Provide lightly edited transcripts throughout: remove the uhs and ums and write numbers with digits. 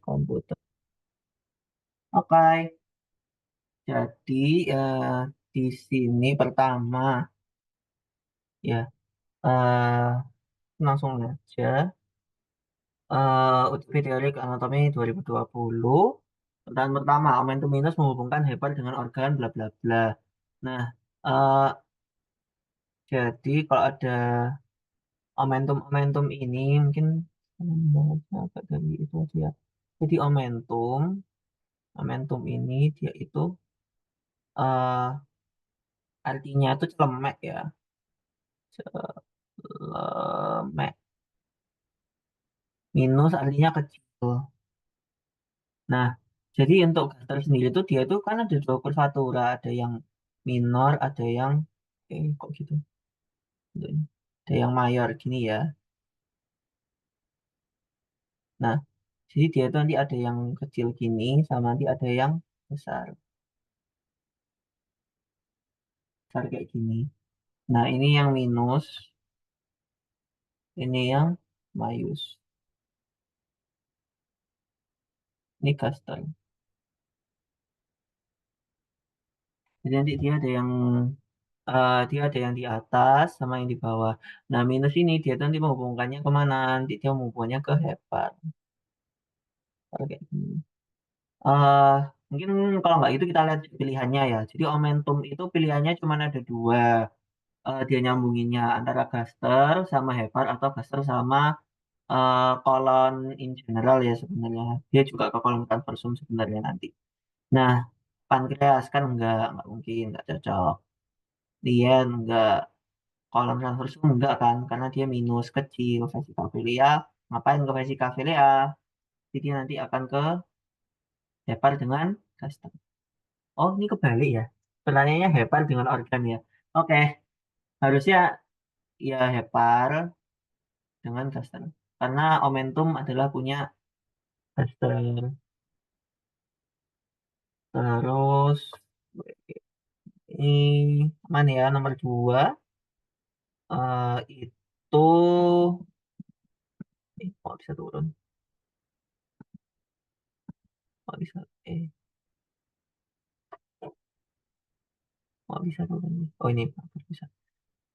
komputer. Oke, jadi di sini pertama ya langsung aja. Uji teorik anatomi 2020. Pertanyaan pertama, momentum minus menghubungkan hepar dengan organ bla bla bla. Nah, eh, jadi kalau ada momentum ini mungkin agak dari itu aja ya. Jadi momentum ini dia itu eh artinya itu celemek ya, celemek. Minus artinya kecil. Nah, jadi untuk gaster sendiri itu dia itu kan ada dua kurvatura, ada yang minor, ada yang kok gitu. Ada yang mayor gini ya. Nah, jadi dia itu nanti ada yang kecil gini sama nanti ada yang besar, besar kayak gini. Nah, ini yang minus, ini yang mayus. Ini gaster. Jadi nanti dia ada yang di atas sama yang di bawah. Nah, minus ini dia tuh nanti menghubungkannya kemana? Nanti dia menghubungkannya ke hepar. Kalau kayak gini. eh Mungkin kalau nggak itu kita lihat pilihannya ya. Jadi momentum itu pilihannya cuma ada dua. Dia nyambunginnya antara gaster sama hepar atau gaster sama kolon in general ya sebenarnya. Dia juga ke kolon transversum sebenarnya nanti. Nah, pankreas kan nggak mungkin, nggak cocok. Lien nggak, kolon transversum enggak kan, karena dia minus kecil. Vesicaphelia, ngapain ke vesicaphelia? Jadi nanti akan ke hepar dengan gaster. Oh, ini kebalik ya. Pertanyaannya hepar dengan organ ya. Oke, harusnya ya hepar dengan gaster. Karena omentum adalah punya gaster. Terus ini mana ya nomor dua? Itu kok bisa turun? Kok bisa? Eh, kok bisa turun? Oh ini bisa.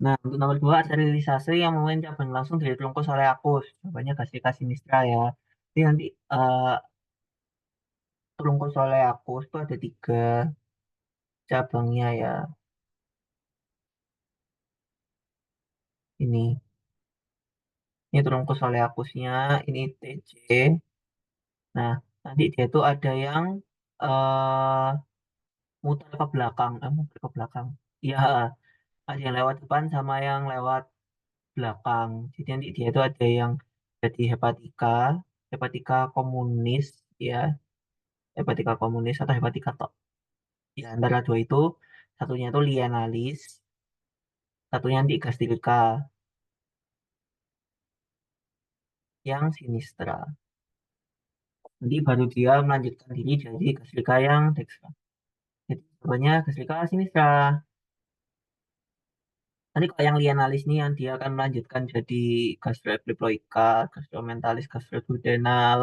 Nah, untuk nomor dua, arterialisasi yang memulai cabang langsung dari trunkus soleus. Jawabannya gastrika sinistra ya. Jadi nanti eh trunkus soleus itu ada tiga cabangnya ya. Ini, ini trunkus soleusnya, ini TC. Nah, nanti dia tuh ada yang eh muter ke belakang, muter ke belakang. Iya, ada yang lewat depan sama yang lewat belakang. Jadi nanti dia itu ada yang jadi hepatika, hepatika komunis ya, hepatika komunis atau hepatika tok. Ya, antara dua itu, satunya itu lienalis, satunya nanti gastrika yang sinistra. Nanti baru dia melanjutkan diri jadi gastrika yang dekstra. Jadi jawabannya gastrika sinistra. Nanti kalau yang lienalis ini yang dia akan melanjutkan jadi gastroepiploika, gastromentalis, gastroduodenal.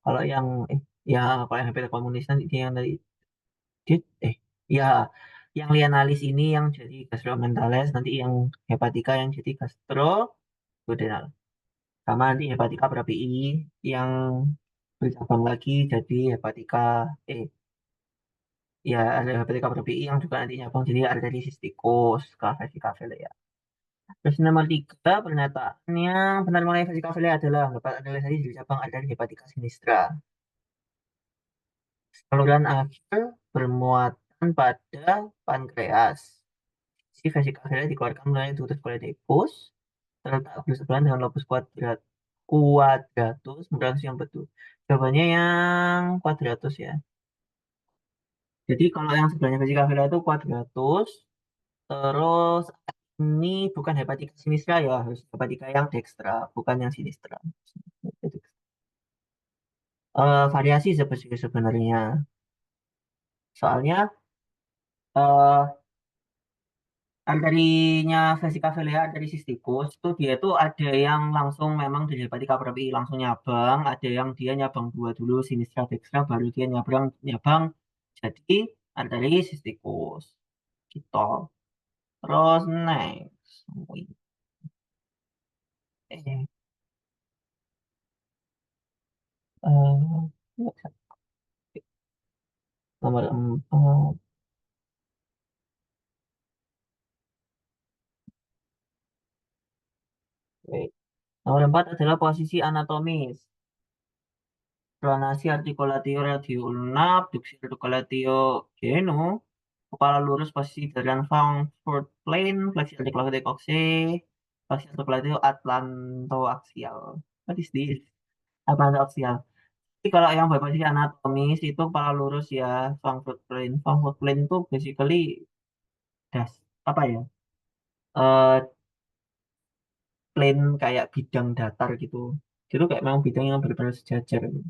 Kalau yang ya kalau yang hepatika komunis nanti dia yang dari dia, ya yang lienalis ini yang jadi gastromentalis, nanti yang hepatika yang jadi gastroduodenal. Sama nanti hepatika berapi yang bercabang lagi jadi hepatika eh ya ada hepatika berapi yang juga nanti nyambung jadi arteri sistikus ke vesicaphelia ya. Terus nomor tiga, pernyataannya benar mengenai vesicaphelia adalah dapat analisasi dari cabang arteri hepatika sinistra. Saluran akhir bermuatan pada pankreas. Si vesicaphelia dikeluarkan melalui ductus colecticus terletak bersebelahan dengan lobus quadratus, berarti yang betul. Jawabannya yang quadratus ya. Jadi kalau yang sebelahnya vesicaphelia itu quadratus, terus ini bukan hepatika sinistra ya, harus hepatika yang dextra, bukan yang sinistra. Variasi sebenarnya. Soalnya eh Arterinya vesika vilea, arteri cysticus itu dia tuh ada yang langsung memang dari hepatika propi langsung nyabang, ada yang dia nyabang dua dulu sinistra dextra baru dia nyabang nyabang jadi arteri cysticus gitu. Terus next, eh, eh, nomor empat, wait. Nomor empat adalah posisi anatomis. Pronasi articulatio radio ulna, abduksi articulatio genu, kepala lurus posisi jalan Frankfurt plane, fleksi articulatio coccyx, fleksi articulatio atlantoaxial. What is this? Atlantoaxial. Jadi kalau yang berposisi anatomis itu kepala lurus ya, Frankfurt plane. Frankfurt plane itu basically das apa ya? Eh plane kayak bidang datar gitu. Itu kayak memang bidang yang benar-benar sejajar gitu.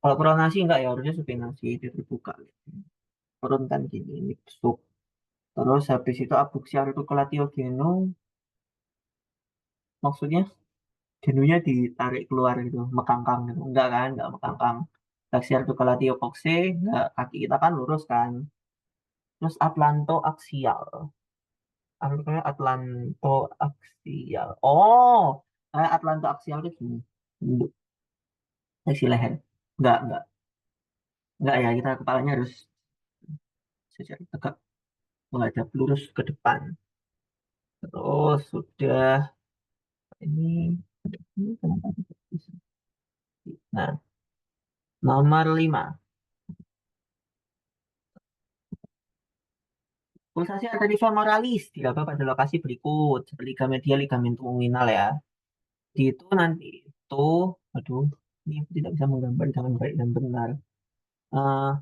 Kalau pronasi enggak ya harusnya supinasi itu terbuka. Turun kan gini, ini sub. Terus habis itu abduksi articulatio genu, maksudnya genunya ditarik keluar gitu, mekangkang gitu. Enggak kan, enggak mekangkang. Fleksi articulatio coccyx, enggak, kaki kita kan lurus kan. Terus atlanto aksial. Artikelnya atlanto aksial. Oh, atlanto aksial itu gini. Bentuk seksi leher. Enggak. Enggak ya, kita kepalanya harus secara tegak menghadap lurus ke depan. Terus sudah ini kenapa tidak bisa? Nah, nomor 5. Pulsasi arteria femoralis diraba pada lokasi berikut. Seperti ligamen dia ligamen tungginal ya. Di itu nanti itu, aduh, ini aku tidak bisa menggambar dengan baik dan benar. Eh,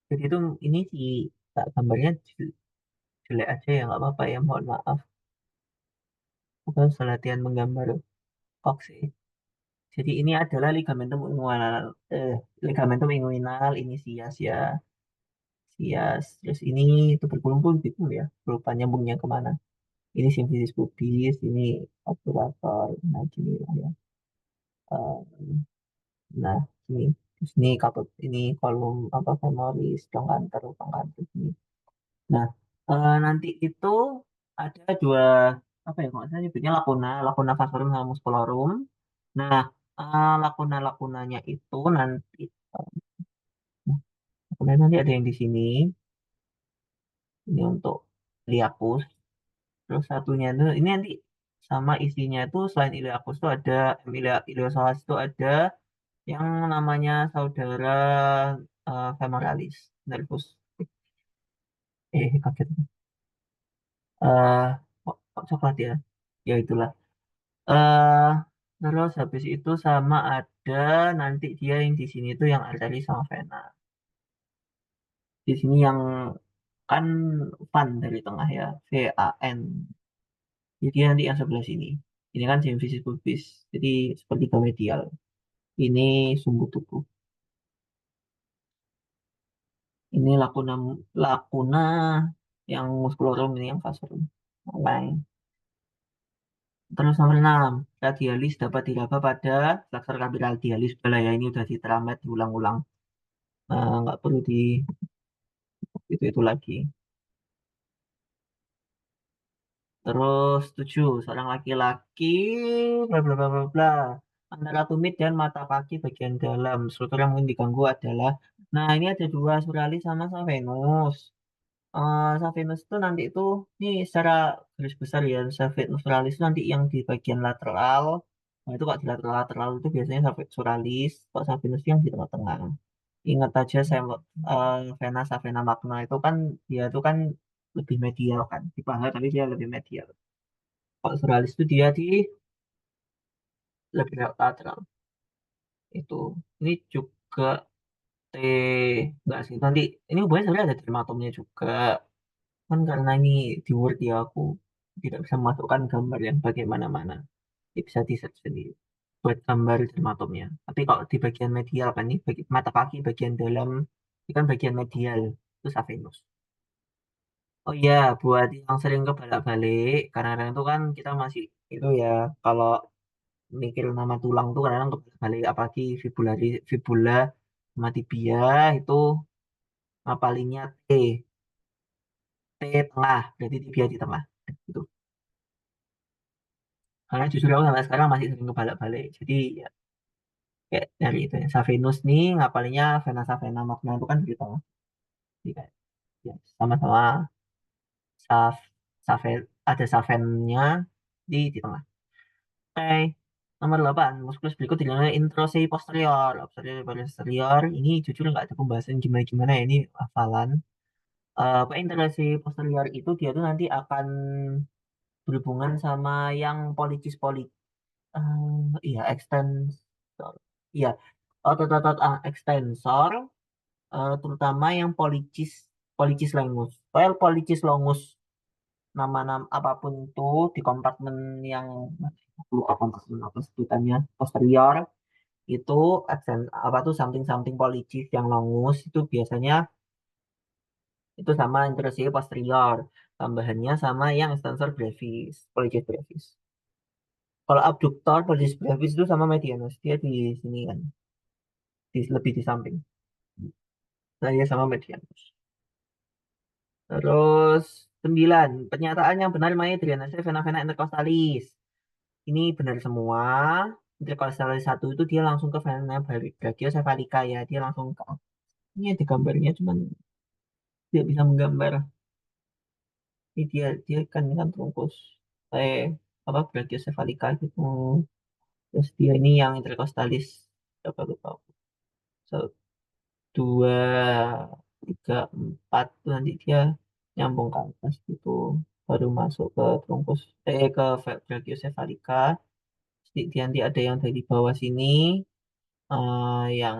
jadi itu ini sih tak gambarnya jelek aja ya nggak apa-apa ya mohon maaf. Bukan salah latihan menggambar koks sih. Jadi ini adalah ligamentum inguinal, ligamentum inguinal ini sias ya, sias. Terus ini itu berkumpul gitu ya, lupa nyambungnya kemana. Ini simfisis pubis, ini obturator, nah gini lah ya. Eh, nah ini, terus ini kaput, ini kolom apa femoris, dong kanter ini. Nah nanti itu ada dua apa ya kalau saya nyebutnya lakuna, lakuna vasorum sama musculorum. Nah lakuna-lakunanya itu nanti kemudian nanti ada yang di sini, ini untuk iliakus. Terus satunya itu, ini nanti sama isinya itu selain iliakus itu ada iliopsoas itu ada yang namanya saudara femoralis nervus. Kaget. Eh, kok coklat ya? Ya itulah. eh Terus habis itu sama ada nanti dia yang di sini tuh yang arteri sama vena. Di sini yang kan van dari tengah ya, VAN. Jadi nanti yang sebelah sini. Ini kan simfisis pubis. Jadi seperti medial. Ini sumbu tubuh. Ini lakuna lakuna yang muskulorum ini yang vasorum. Lain. Terus nomor 6. Radialis dapat diraba pada flexor kapital dialis. Udah ya ini udah diteramet diulang-ulang. Nggak perlu di itu lagi. Terus 7. Seorang laki-laki bla bla bla bla bla. Antara tumit dan mata kaki bagian dalam. Struktur yang mungkin diganggu adalah, nah ini ada dua suralis sama Savenus. Savenus itu nanti itu, ini secara garis besar ya, Savenus suralis itu nanti yang di bagian lateral. Nah itu kok di lateral itu biasanya suralis, kok Savenus yang di tengah-tengah. Ingat aja saya vena Savena magna itu kan dia itu kan lebih medial kan, di paha tapi dia lebih medial. Kalau suralis itu dia di lebih lewat lateral itu. Ini juga T enggak sih nanti ini hubungannya sebenarnya ada dermatomnya juga. Kan karena ini di Word ya aku tidak bisa memasukkan gambar yang bagaimana-mana. Jadi bisa di search sendiri buat gambar dermatomnya. Tapi kalau di bagian medial kan ini mata kaki bagian dalam ini kan bagian medial itu Savenus. Oh iya, buat yang sering kebalak-balik, kadang-kadang itu kan kita masih itu ya, kalau mikir nama tulang tuh kadang-kadang kebalak-balik, apalagi fibula sama tibia itu ngapalinnya T tengah, berarti tibia di tengah. Gitu. Karena jujur aku sampai sekarang masih sering kebalak-balik, jadi ya kayak dari itu ya. Savenus nih ngapalinnya vena savena magna itu kan di tengah. Jadi kayak ya, sama-sama saf, saven, ada savennya di tengah. Oke, nomor 8. Muskulus berikut dinamai introsei posterior. Posterior posterior. Ini jujur nggak ada pembahasan gimana-gimana ya. Ini hafalan. Apa introsei posterior itu dia tuh nanti akan berhubungan sama yang policis iya, extensor. Iya, otot-otot extensor, terutama yang policis policis longus. Well, policis longus nama-nama apapun itu di kompartemen yang lupa kompartemen apa sebutannya posterior itu apa tuh something policis yang longus itu biasanya itu sama interosei posterior tambahannya sama yang extensor brevis policis brevis. Kalau abduktor policis brevis itu sama medianus dia di sini kan lebih di samping. Nah, dia sama medianus. Terus 9 pernyataan yang benar mengenai drainase vena-vena intercostalis. Ini benar semua. Intercostalis satu itu dia langsung ke vena brachiocephalica ya. Dia langsung ke ini ada gambarnya cuman tidak bisa menggambar. Ini dia kan trunkus eh apa brachiocephalica gitu. Terus dia ini yang intercostalis berapa lupa. So, 2, 3, 4 tuh nanti dia nyambung ke atas gitu. Baru masuk ke trunkus ke brachiocephalica. Nanti ada yang dari bawah sini yang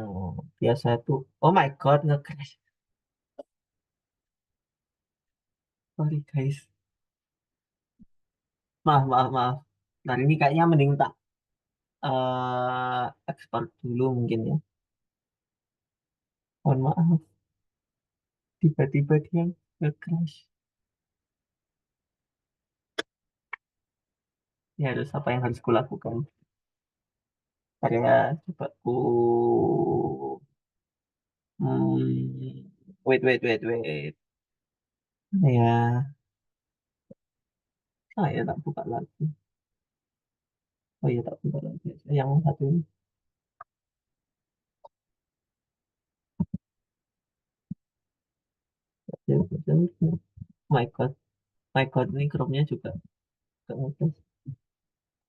biasa tuh. Oh my God, nge-crash. Sorry guys. Maaf, maaf, maaf. Nah ini kayaknya mending tak ekspor dulu mungkin ya. Mohon maaf, tiba-tiba dia nge-crash. Ya harus apa yang harus kulakukan? Karya coba ku wait, wait, wait, wait. Ya, ya tak buka lagi. Oh ya tak buka lagi. Yang satu ini. Oh my God, my God, ini crop-nya juga gak nge-crash.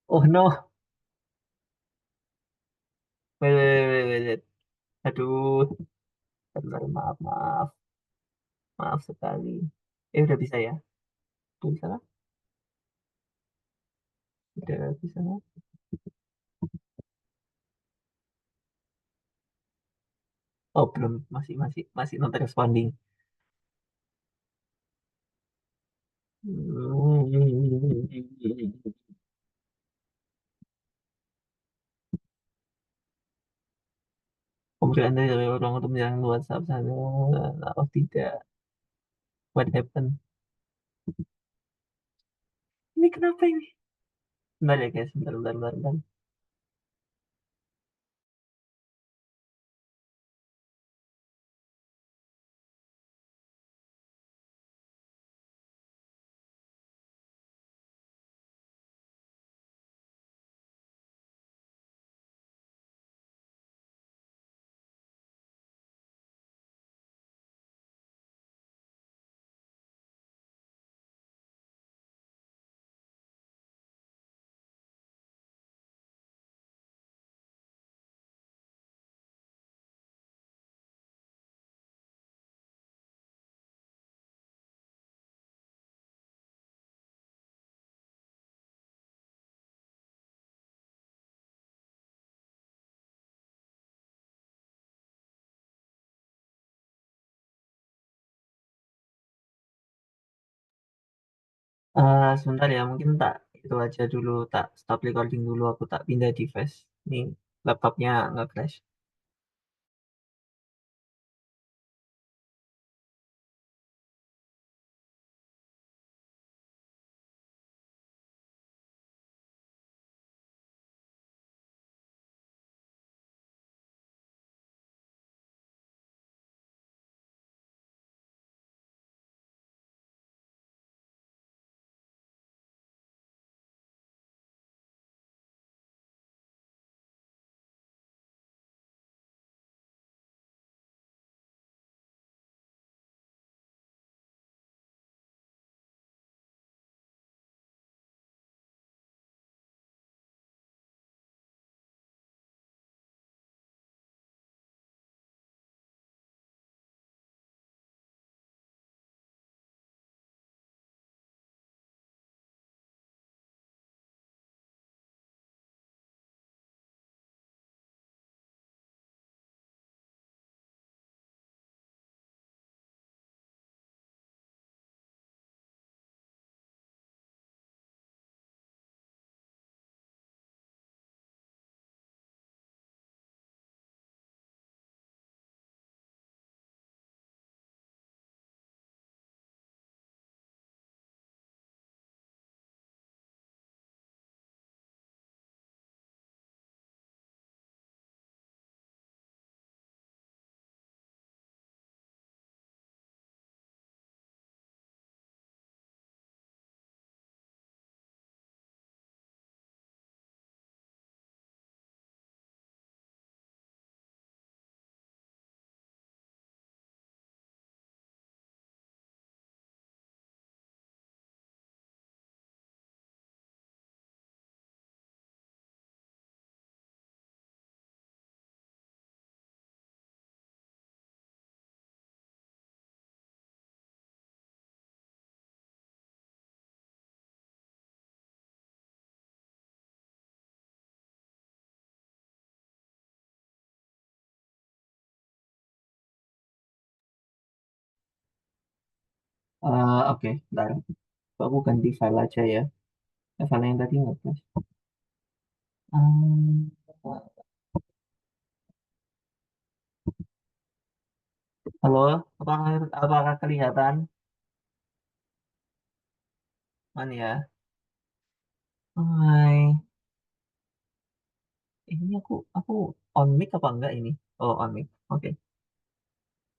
Oh no, wait, wait, wait, wait, wait. Aduh, bentar, maaf, maaf, maaf sekali. Udah bisa ya? Udah bisa lah? Udah bisa lah? Oh belum, masih, masih, masih not responding. Kemudian Anda dari orang untuk menyerang WhatsApp sana. Oh tidak, what happened? Ini kenapa ini? Bentar ya guys, bentar, bentar, bentar, bentar. Sebentar ya, mungkin tak itu aja dulu, tak stop recording dulu, aku tak pindah device. Ini laptopnya nggak crash. Oke, bentar. Aku ganti file aja ya. File yang tadi nggak plus. Hmm, halo, apakah kelihatan? Mana ya? Hai, ini aku on mic apa enggak ini? Oh, on mic. Oke.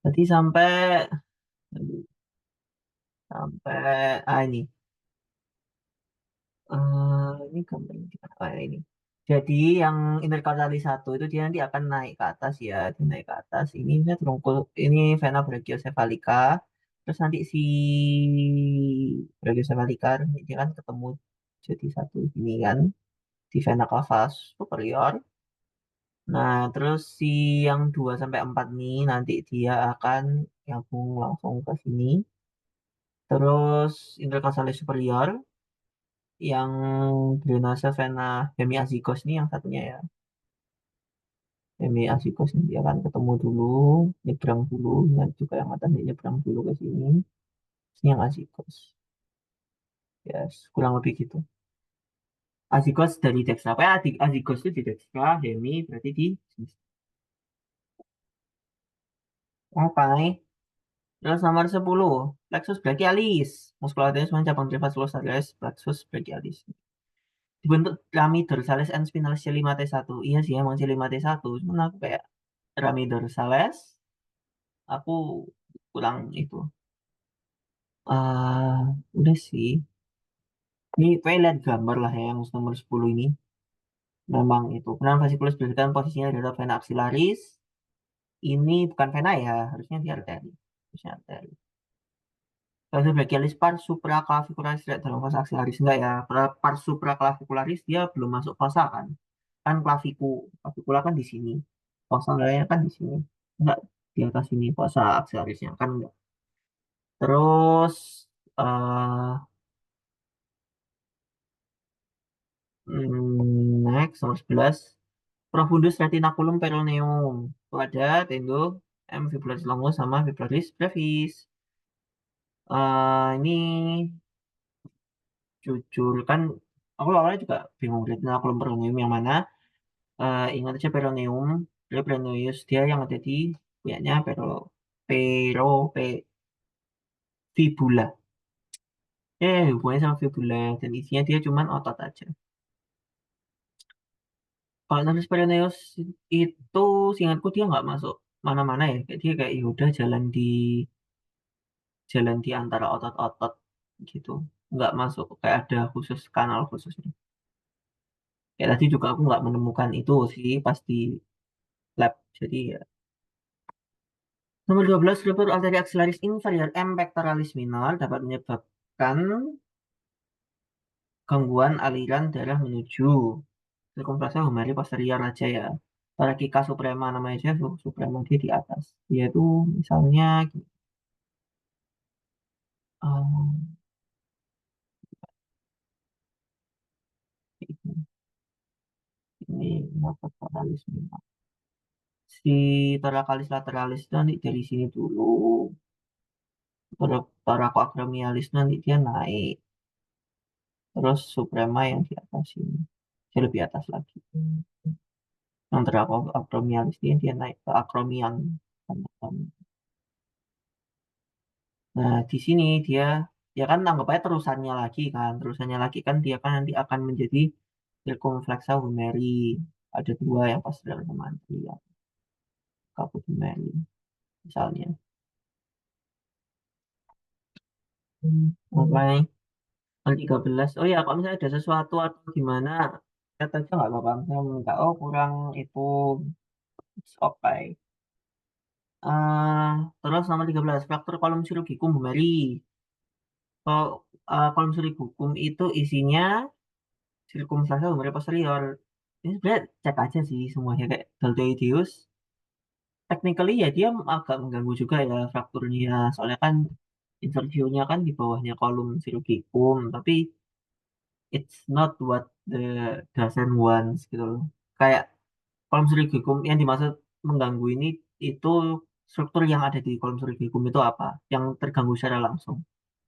Tadi sampai ini. Ini gambar yang kita ini. Jadi yang interkatalis satu itu dia nanti akan naik ke atas ya, dia naik ke atas. Ini saya terungkul, ini vena brachiocephalica. Terus nanti si brachiocephalica dia kan ketemu jadi satu ini kan di vena cava superior. Nah, terus si yang 2 sampai 4 nih nanti dia akan nyambung langsung ke sini. Terus interkatalis superior yang drainase vena hemiazygos nih yang satunya ya. Hemiazygos nih dia kan ketemu dulu, nyebrang dulu, dan juga yang atas nih nyebrang dulu ke sini. Ini yang azygos. Yes, kurang lebih gitu. Azygos dari dekstra. Apa ya? Azygos itu di dekstra, hemi berarti di sini. Apa nih? Terus nomor 10, plexus brachialis. Musculatus cabang brevis locus plexus brachialis. Dibentuk rami dorsalis and spinalis C5T1. Iya sih emang C5T1. Cuman aku kayak rami dorsalis aku kurang itu. Udah sih. Ini kayak lihat gambar lah ya yang nomor 10 ini. Memang itu. Benar fasciculus berdasarkan posisinya adalah vena axillaris. Ini bukan vena ya, harusnya dia arteri. Harusnya arteri. Kalau brachialis pars supraclavicularis tidak dalam fase axillaris enggak ya. Pars supraclavicularis dia belum masuk fossa kan. Kan clavicula kan di sini. Fossa lainnya kan di sini. Enggak di atas sini fossa axillarisnya kan enggak. Terus eh next nomor 11 Profundus retinaculum peroneum. Itu ada tendo M fibularis longus sama fibularis brevis. Ini jujur kan aku awalnya juga bingung retinaculum peroneum yang mana. Ingat aja peroneum, dia peroneus dia yang ada di punyanya pero pe, fibula. Hubungannya sama fibula dan isinya dia cuman otot aja. Kalau Narcis Perennials itu seingatku dia nggak masuk mana-mana ya. Kayak dia kayak yaudah jalan di antara otot-otot gitu. Nggak masuk kayak ada khusus kanal khususnya. Kayak tadi juga aku nggak menemukan itu sih pas di lab. Jadi ya. Nomor 12, ruptur arteri axillaris inferior M pectoralis minor dapat menyebabkan gangguan aliran darah menuju sirkumfleksa humeri posterior aja ya. Thoracica suprema namanya aja suprema dia di atas. Yaitu misalnya um, ini apa thoralis minor. Si thoracalis lateralis itu nanti dari sini dulu. Thoracoacromialis nanti dia naik. Terus suprema yang di atas sini. Dia lebih atas lagi. Yang thoracoacromialis dia naik ke acromion. Nah, di sini dia kan anggap aja terusannya lagi kan. Terusannya lagi kan dia kan nanti akan menjadi circumflexa humeri. Ada dua yang pas dalam antri ya. Caput humeri misalnya. Oke. Tanggal 13. Oh ya, kalau misalnya ada sesuatu atau gimana, kata aja nggak apa-apa. Misalnya minta, oh kurang itu, it's okay. Terus nomor 13, faktor kolom chirurgicum humeri. Kalau kolom chirurgicum itu isinya circumflexa humeri posterior. Ini sebenarnya cek aja sih semuanya kayak deltoideus. Technically ya dia agak mengganggu juga ya frakturnya. Soalnya kan insertionya kan di bawahnya kolom chirurgicum, tapi it's not what the doesn't wants gitu loh. Kayak kolom serigicum yang dimaksud mengganggu ini itu struktur yang ada di kolom serigicum itu apa? Yang terganggu secara langsung.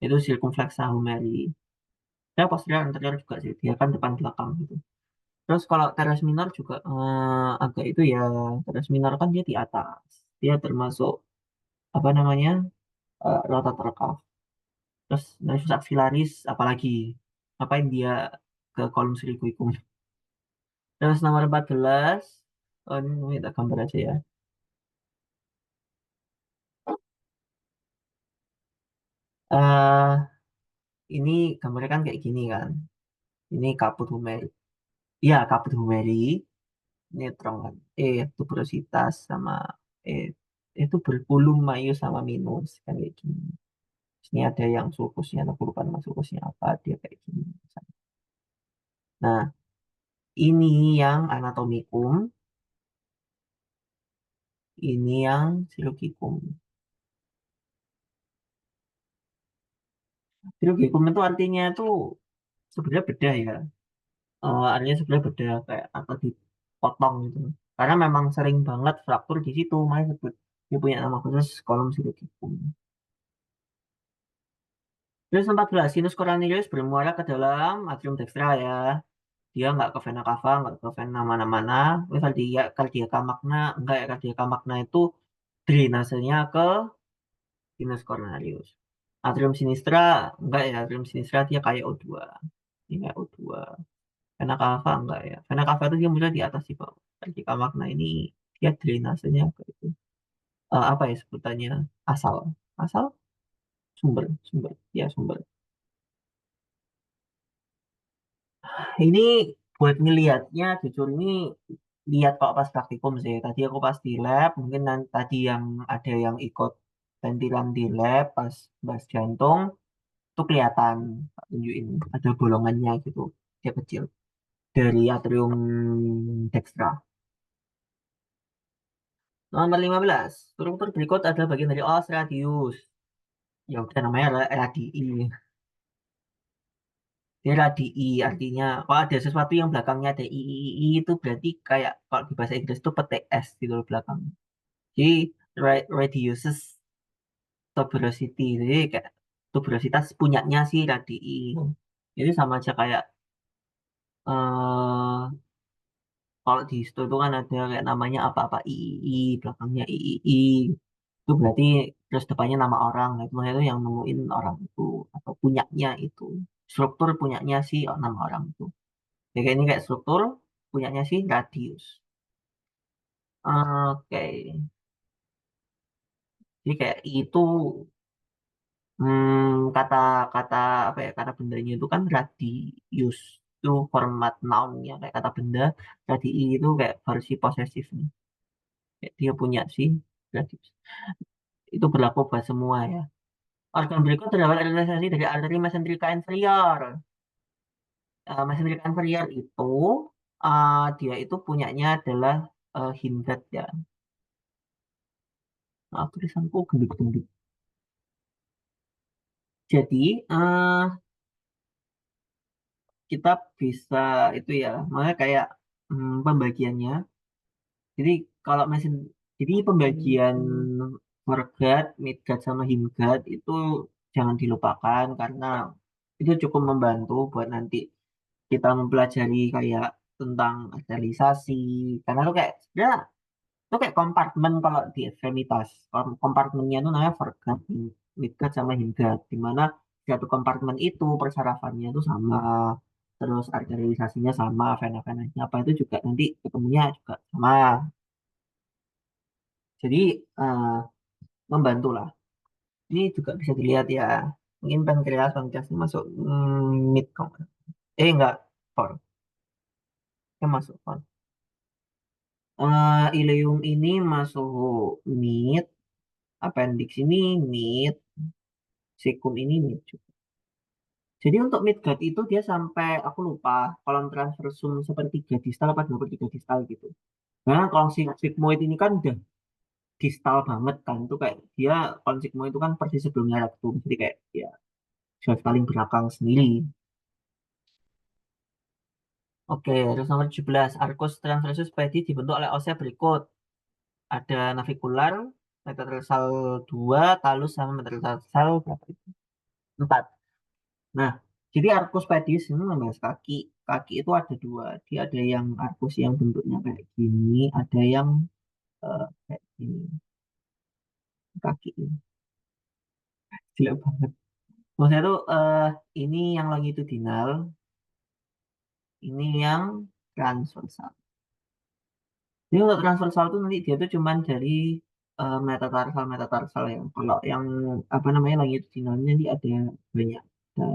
Itu circumflexa humeri. Ya posterior anterior juga sih, dia kan depan belakang gitu. Terus kalau teres minor juga agak itu ya, teres minor kan dia di atas. Dia termasuk apa namanya? Rotator cuff. Terus nervus axillaris apalagi? Ngapain dia ke kolom sirikuikum? Terus nomor 14, oh ini kita gambar aja ya. eh ini gambarnya kan kayak gini kan. Ini kaput humeri. Iya, kaput humeri. Netron kan. Tuberositas sama eh itu berpulung mayu sama minus kan kayak gini. Ini ada yang sulcusnya, aku lupa nama sulcusnya apa, dia kayak gini. Nah, ini yang anatomikum, ini yang silogikum. Silogikum itu artinya itu sebenarnya beda ya. Artinya sebenarnya beda kayak atau dipotong gitu. Karena memang sering banget fraktur di situ, makanya sebut dia punya nama khusus kolom silogikum. Terus 14, sinus coronaris bermuara ke dalam atrium dextra ya. Dia nggak ke vena cava, nggak ke vena mana-mana. Tapi kardiaka magna, enggak ya, kardiaka magna itu drainasenya ke sinus coronarius. Atrium sinistra, enggak ya, atrium sinistra dia kayak O2. Ini kayak O2. Vena cava enggak ya. Vena cava itu dia mulai di atas di bawah. Kardiaka magna ini dia drainasenya ke itu. Apa ya sebutannya? Asal. Asal? Sumber. Sumber. Ya, sumber. Ini buat ngelihatnya jujur ini lihat kok pas praktikum sih. Tadi aku pas di lab, mungkin tadi yang ada yang ikut sentilan di lab pas bahas jantung, itu kelihatan tak tunjukin ada bolongannya gitu, dia kecil dari atrium dextra. Nomor 15, struktur berikut adalah bagian dari os radius. Ya udah namanya radii. Dia radii artinya kalau ada sesuatu yang belakangnya ada I itu berarti kayak kalau di bahasa Inggris itu petik S gitu loh belakang. Jadi reduces tuberosity. Jadi kayak tuberositas punyanya si radii. Jadi sama aja kayak eh kalau di situ itu kan ada kayak namanya apa-apa III, belakangnya III. Itu berarti terus depannya nama orang. Nah, itu yang nemuin orang itu atau punyanya itu. Struktur punyanya si nama orang itu. Ya, kayak ini kayak struktur punyanya si radius. Oke. Jadi kayak itu kata kata apa ya kata bendanya itu kan radius itu format nounnya kayak kata benda radii itu kayak versi posesifnya kayak dia punya sih radius itu berlaku buat semua ya. Organ berikut terdapat realisasi dari arteri mesenterika inferior. Mesenterika inferior itu dia itu punyanya adalah hindgat ya. Tulisanku gendut-gendut. Jadi kita bisa itu ya makanya kayak pembagiannya. Jadi kalau mesin, jadi pembagian foreguard, midguard sama hindguard itu jangan dilupakan karena itu cukup membantu buat nanti kita mempelajari kayak tentang sterilisasi. Karena itu kayak sebenarnya itu kayak kompartemen kalau di ekstremitas. Kompartemennya itu namanya foreguard, midguard sama hindguard. Di mana satu kompartemen itu persarafannya itu sama, terus arterialisasinya sama, vena-venanya apa itu juga nanti ketemunya juga sama. Jadi eh, membantu lah. Ini juga bisa dilihat ya. Mungkin pankreas ini masuk mid kok. Enggak, core. Ya masuk core. Ileum ini masuk mid. Appendix ini mid. Cecum ini mid juga. Jadi untuk midgut itu dia sampai, aku lupa, kolom transversum sepertiga distal apa 2/3 distal gitu. Nah, kalau si sigmoid ini kan udah distal banget kan. Itu kayak dia, kalau sigmoid itu kan persis sebelumnya rektum. Jadi kayak ya shelf paling belakang sendiri. Oke, terus nomor 17. Arcus transversus pedi dibentuk oleh osnya berikut. Ada navicular, metatarsal 2, talus, sama metatarsal berapa itu? Empat. Nah, jadi arcus pedis ini membahas kaki. Kaki itu ada dua. Dia ada yang arcus yang bentuknya kayak gini, ada yang kayak gini. Kaki ini. Gila banget. Maksudnya tuh ini yang longitudinal, ini yang transversal. Jadi untuk transversal tuh nanti dia tuh cuman dari metatarsal metatarsal ya. Kalau yang apa namanya longitudinalnya nanti ada banyak. Ada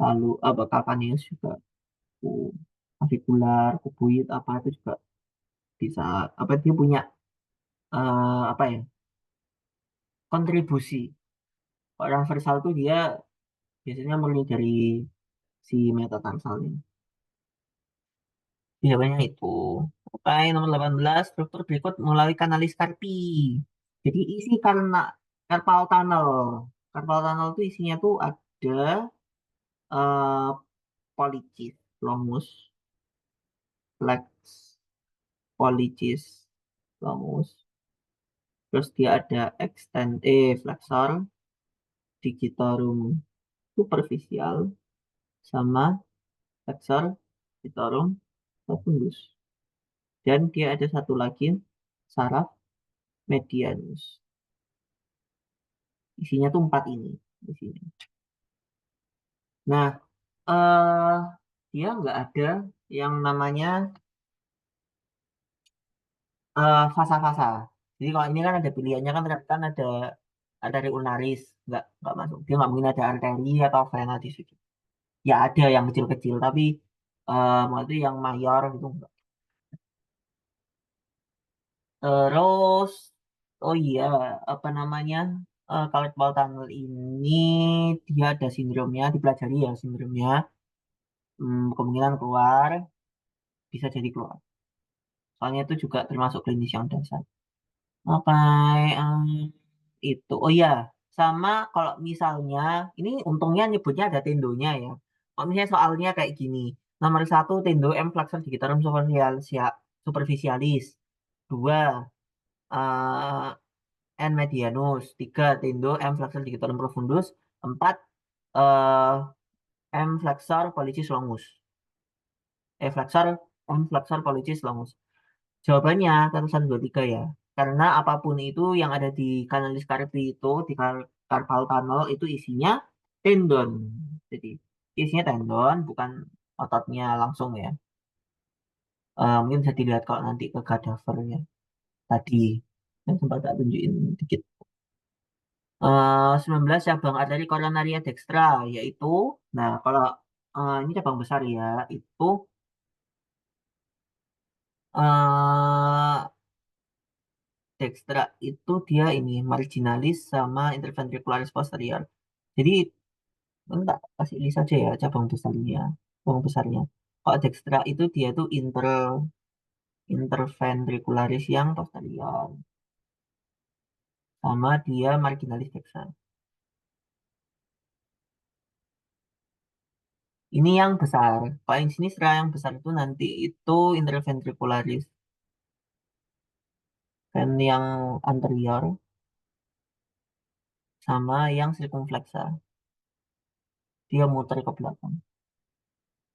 lalu apa calcaneus juga, ku- avikular, kuboid apa itu juga bisa apa dia punya apa ya kontribusi. Kalau transversal tuh dia biasanya murni dari si metatarsalnya. Jawabannya itu. Oke, nomor 18 struktur berikut melalui kanalis Karpi. Jadi isi karena carpal tunnel. Carpal tunnel itu isinya tuh ada eh pollicis, longus, flex, pollicis, longus. Terus dia ada flexor, digitorum superficial, sama flexor digitorum profundus. Dan dia ada satu lagi saraf medianus. Isinya tuh empat ini. Isinya. Nah, eh dia nggak ada yang namanya fasa-fasa. Jadi kalau ini kan ada pilihannya kan kan ada arteri ulnaris, nggak masuk. Dia nggak mungkin ada arteri atau vena di situ. Ya ada yang kecil-kecil, tapi maksudnya yang mayor gitu enggak. Terus, oh iya, apa namanya? Kalau bawah tunnel ini dia ada sindromnya, dipelajari ya sindromnya. Kemungkinan keluar, bisa jadi keluar. Soalnya itu juga termasuk klinis yang dasar. Oke, em, itu. Oh iya, sama kalau misalnya, ini untungnya nyebutnya ada tendonya ya. Kalau misalnya soalnya kayak gini, nomor satu tendo M flexor digitorum superficialis, dua N medianus, tiga tendo M flexor digitorum profundus, empat eh, M flexor pollicis longus, flexor M flexor pollicis longus. Jawabannya satu satu dua tiga ya. Karena apapun itu yang ada di kanalis carpi itu di carpal tunnel itu isinya tendon. Jadi isinya tendon bukan ototnya langsung ya. Mungkin bisa dilihat kalau nanti ke kadavernya tadi yang sempat tak tunjukin dikit. 19 cabang arteri koronaria dextra yaitu, nah kalau ini cabang besar ya itu eh Dextra itu dia ini marginalis sama interventricularis posterior. Jadi enggak kasih list aja ya cabang besarnya. Cabang besarnya. Kalau Dextra itu dia tuh interventricularis yang posterior sama dia marginalis Dextra. Ini yang besar. Kalau yang sini serah yang besar itu nanti itu interventricularis dan yang anterior sama yang circumflexa. Dia muter ke belakang.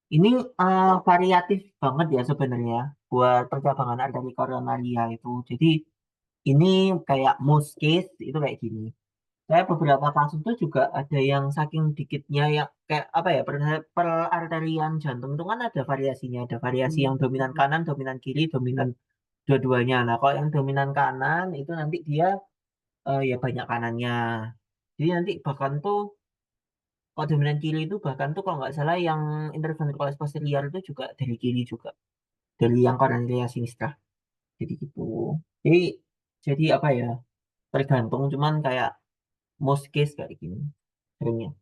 Ini variatif banget ya sebenarnya buat percabangan arteri koronaria itu. Jadi ini kayak most case itu kayak gini. Saya beberapa kasus tuh juga ada yang saking dikitnya ya kayak apa ya per arterian jantung itu kan ada variasinya. Ada variasi yang dominan kanan, dominan kiri, dominan dua-duanya. Nah kalau yang dominan kanan itu nanti dia ya banyak kanannya. Jadi nanti bahkan tuh kalau dominan kiri itu bahkan tuh kalau nggak salah yang interventricular posterior itu juga dari kiri juga. Dari yang Cornelia Sinistra. Jadi gitu. Jadi jadi apa ya? Tergantung cuman kayak most case kayak gini seringnya.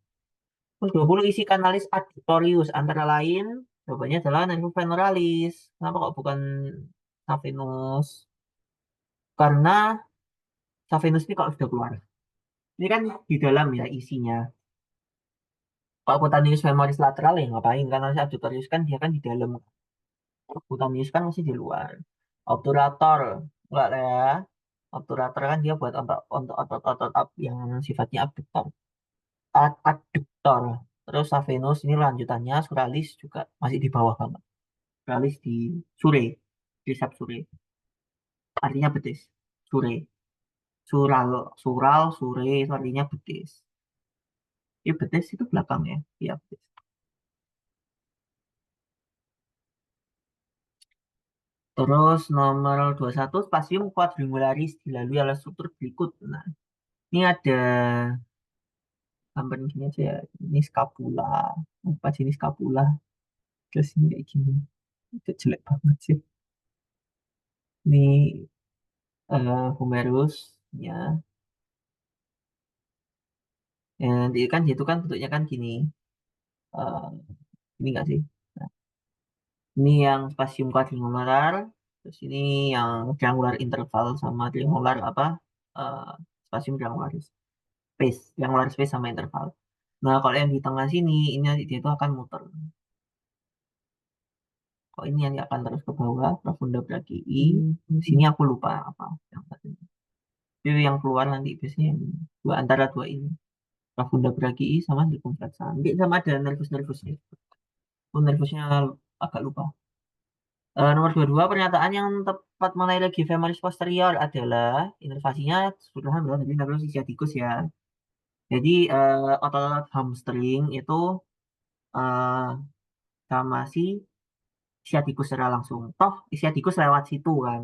Terus 20 isi kanalis adductorius antara lain jawabannya adalah nervus femoralis. Kenapa kok bukan saphenous? Karena saphenous ini kalau sudah keluar. Ini kan di dalam ya isinya. Kalau cutaneous femoris lateral ya ngapain? Karena adductorius kan dia kan di dalam. Cutaneous kan masih di luar. Obturator enggak lah ya. Obturator kan dia buat untuk otot-otot yang sifatnya abduktor. Adductor. Terus Savenus ini lanjutannya, Suralis juga masih di bawah banget. Suralis di sure, di sure. Artinya betis. Sure. Sural, sure itu artinya betis. Ya betis itu belakangnya. Iya betis. Terus nomor 21 spasium quadrangularis dilalui oleh struktur berikut. Nah, ini ada gambar gini aja ya. Ini scapula. Apa sih ini scapula? Terus ini kayak gini. Itu jelek banget sih. Ini humerus ya. Nanti kan itu kan bentuknya kan gini. Eh, ini enggak sih? Nah, ini yang spasium quadrangular. Terus ini yang triangular interval sama triangular apa? eh spasium triangularis. Space, triangular space sama interval. Nah, kalau yang di tengah sini, ini nanti dia itu akan muter. Kok ini yang akan terus ke bawah, profunda brachii. Sini aku lupa apa. Yang tadi. Jadi yang keluar nanti biasanya yang dua antara dua ini. Profunda brachii sama circumflexa. Nanti sama ada nervus-nervusnya. Oh, nervusnya agak lupa. Nomor 22, pernyataan yang tepat mengenai legi femoris posterior adalah inervasinya sudah bilang tadi nervus sciaticus ya. Jadi otot hamstring itu eh, sama si sciaticus secara langsung. Toh sciaticus lewat situ kan.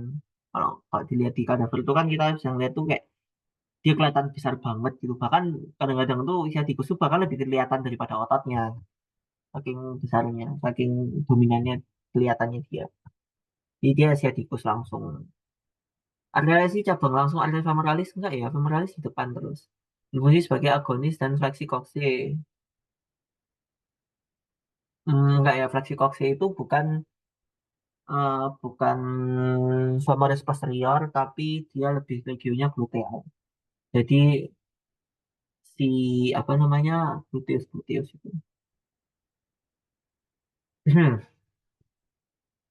Kalau dilihat di kadaver itu kan kita bisa ngeliat tuh kayak dia kelihatan besar banget gitu. Bahkan kadang-kadang tuh sciaticus tuh bahkan lebih kelihatan daripada ototnya. Saking besarnya, saking dominannya kelihatannya dia. Jadi dia sciaticus langsung. Ada sih cabang langsung ada femoralis enggak ya? Femoralis di depan terus. Berfungsi sebagai agonis dan fleksi kokse. Enggak ya, fleksi kokse itu bukan femoris posterior, tapi dia lebih regionnya gluteal. Jadi si apa namanya gluteus gluteus itu.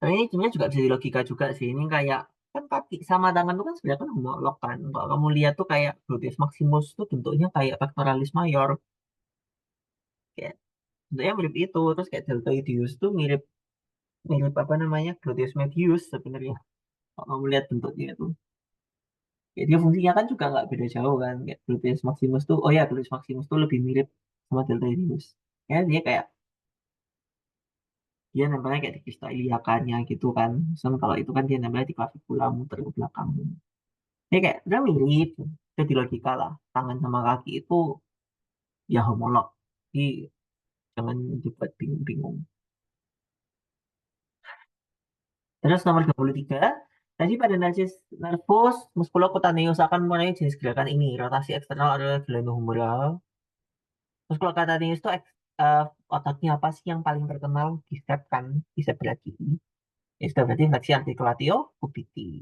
Tapi ini sebenarnya juga bisa di logika juga sih. Ini kayak kan kaki sama tangan itu kan sebenarnya kan homolog kan. Kalau kamu lihat tuh kayak gluteus maximus tuh bentuknya kayak pectoralis mayor. Kayak bentuknya mirip itu. Terus kayak deltoideus tuh mirip mirip apa namanya gluteus medius sebenarnya. Kalau kamu lihat bentuknya itu. Kayak dia fungsinya kan juga nggak beda jauh kan. Kayak gluteus maximus tuh, oh ya gluteus maximus tuh lebih mirip sama deltoideus. Ya dia kayak dia nempelnya kayak di kista iliakannya gitu kan. Misal kalau itu kan dia nempelnya di clavicula muter ke belakang. Ya kayak udah mirip. Jadi logika lah. Tangan sama kaki itu ya homolog. Jadi jangan dibuat bingung-bingung. Terus nomor 23. Tadi pada nervus musculocutaneus akan mulai jenis gerakan ini. Rotasi eksternal adalah glenohumeral. Terus kalau kata Dennis itu ototnya apa sih yang paling terkenal di step kan, di step berarti. Ya sudah berarti fleksi articulatio cubitti.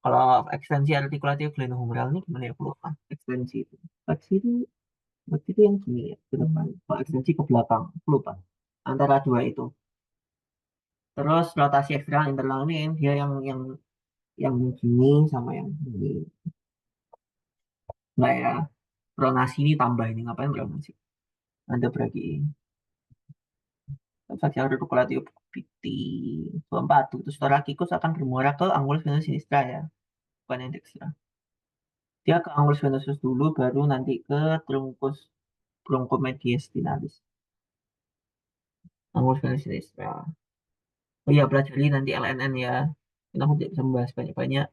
Kalau ekstensi articulatio glenohumeral ini gimana ya? Aku lupa. Ekstensi itu. Fleksi itu berarti itu yang gini ya, ke depan. Kalau ekstensi ke belakang, aku lupa. Antara dua itu. Terus rotasi eksternal internal ini dia yang gini sama yang ini. Enggak ya. Pronasi ini tambah ini ngapain pronasi? Ada berarti Facial reticulation piti. Keempat, tutus thoracikus akan bermuara ke angulus venous sinistra ya, bukan yang dextra. Dia ke angulus venosus dulu, baru nanti ke truncus bronchomediastinalis. Angulus venous sinistra. Oh iya, pelajari nanti LNN ya. Kita aku tidak bisa membahas banyak-banyak.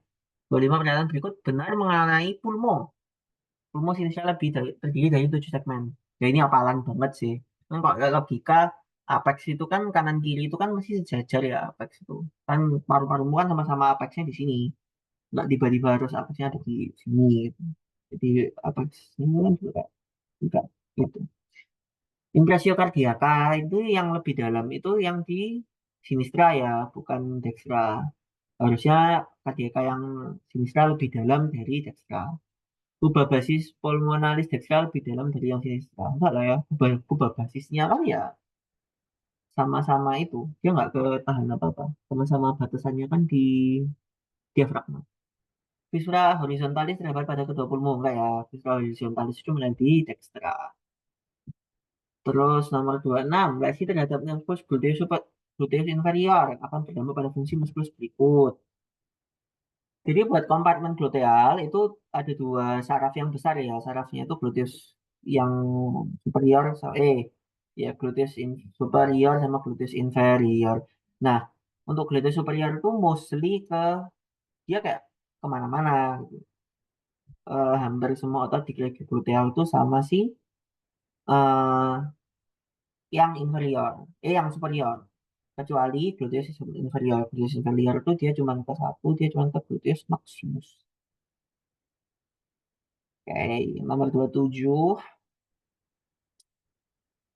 25 pernyataan berikut benar mengenai pulmo. Pulmo sinistra terdiri dari 7 segmen. Ya ini apalan banget sih. Kan kalau logika apex itu kan kanan kiri itu kan masih sejajar ya apex itu. Kan paru-parumu kan sama-sama apexnya di sini. Nggak tiba-tiba harus apexnya ada di sini gitu. Jadi apex ini kan juga gitu. Impresio cardiaca itu yang lebih dalam itu yang di sinistra ya, bukan dextra. Harusnya cardiaca yang sinistra lebih dalam dari dextra. Kubah basis pulmonalis dextra lebih dalam dari yang sinistra. Enggak lah ya, kubah basisnya kan ya sama-sama itu. Dia nggak ketahan apa-apa. Sama-sama batasannya kan di diafragma. Viscera horizontalis terdapat pada kedua pulmo, enggak ya. Viscera horizontalis itu mulai di dextra. Terus nomor 26, lesi terhadap nervus gluteus gluteus inferior akan berdampak pada fungsi muskulus berikut. Jadi buat kompartemen gluteal itu ada dua saraf yang besar ya. Sarafnya itu gluteus yang superior, ya gluteus superior sama gluteus inferior. Nah, untuk gluteus superior itu mostly ke dia kayak kemana-mana gitu. Hampir semua otot di gluteal itu sama si eh yang inferior, yang superior. Kecuali gluteus inferior. Gluteus inferior itu dia cuma ke satu, dia cuma ke gluteus maximus. Oke, nomor 27.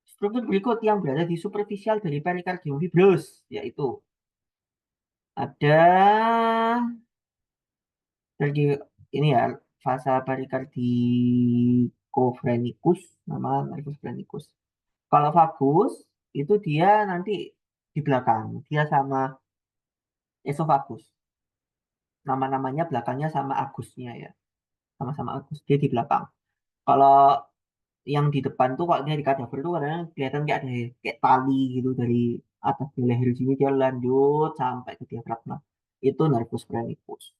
Struktur berikut yang berada di superficial dari pericardium fibrous, yaitu ada dari ini ya, fasa pericardicophrenikus, nama nervus phrenicus. Kalau vagus itu dia nanti di belakang, dia sama esophagus. Nama-namanya belakangnya sama agusnya ya, sama-sama agus. Dia di belakang. Kalau yang di depan tuh kok dia di kadaver tuh kadang kelihatan kayak ada kayak tali gitu dari atas di leher sini dia lanjut sampai ke diafragma. Itu nervus phrenicus.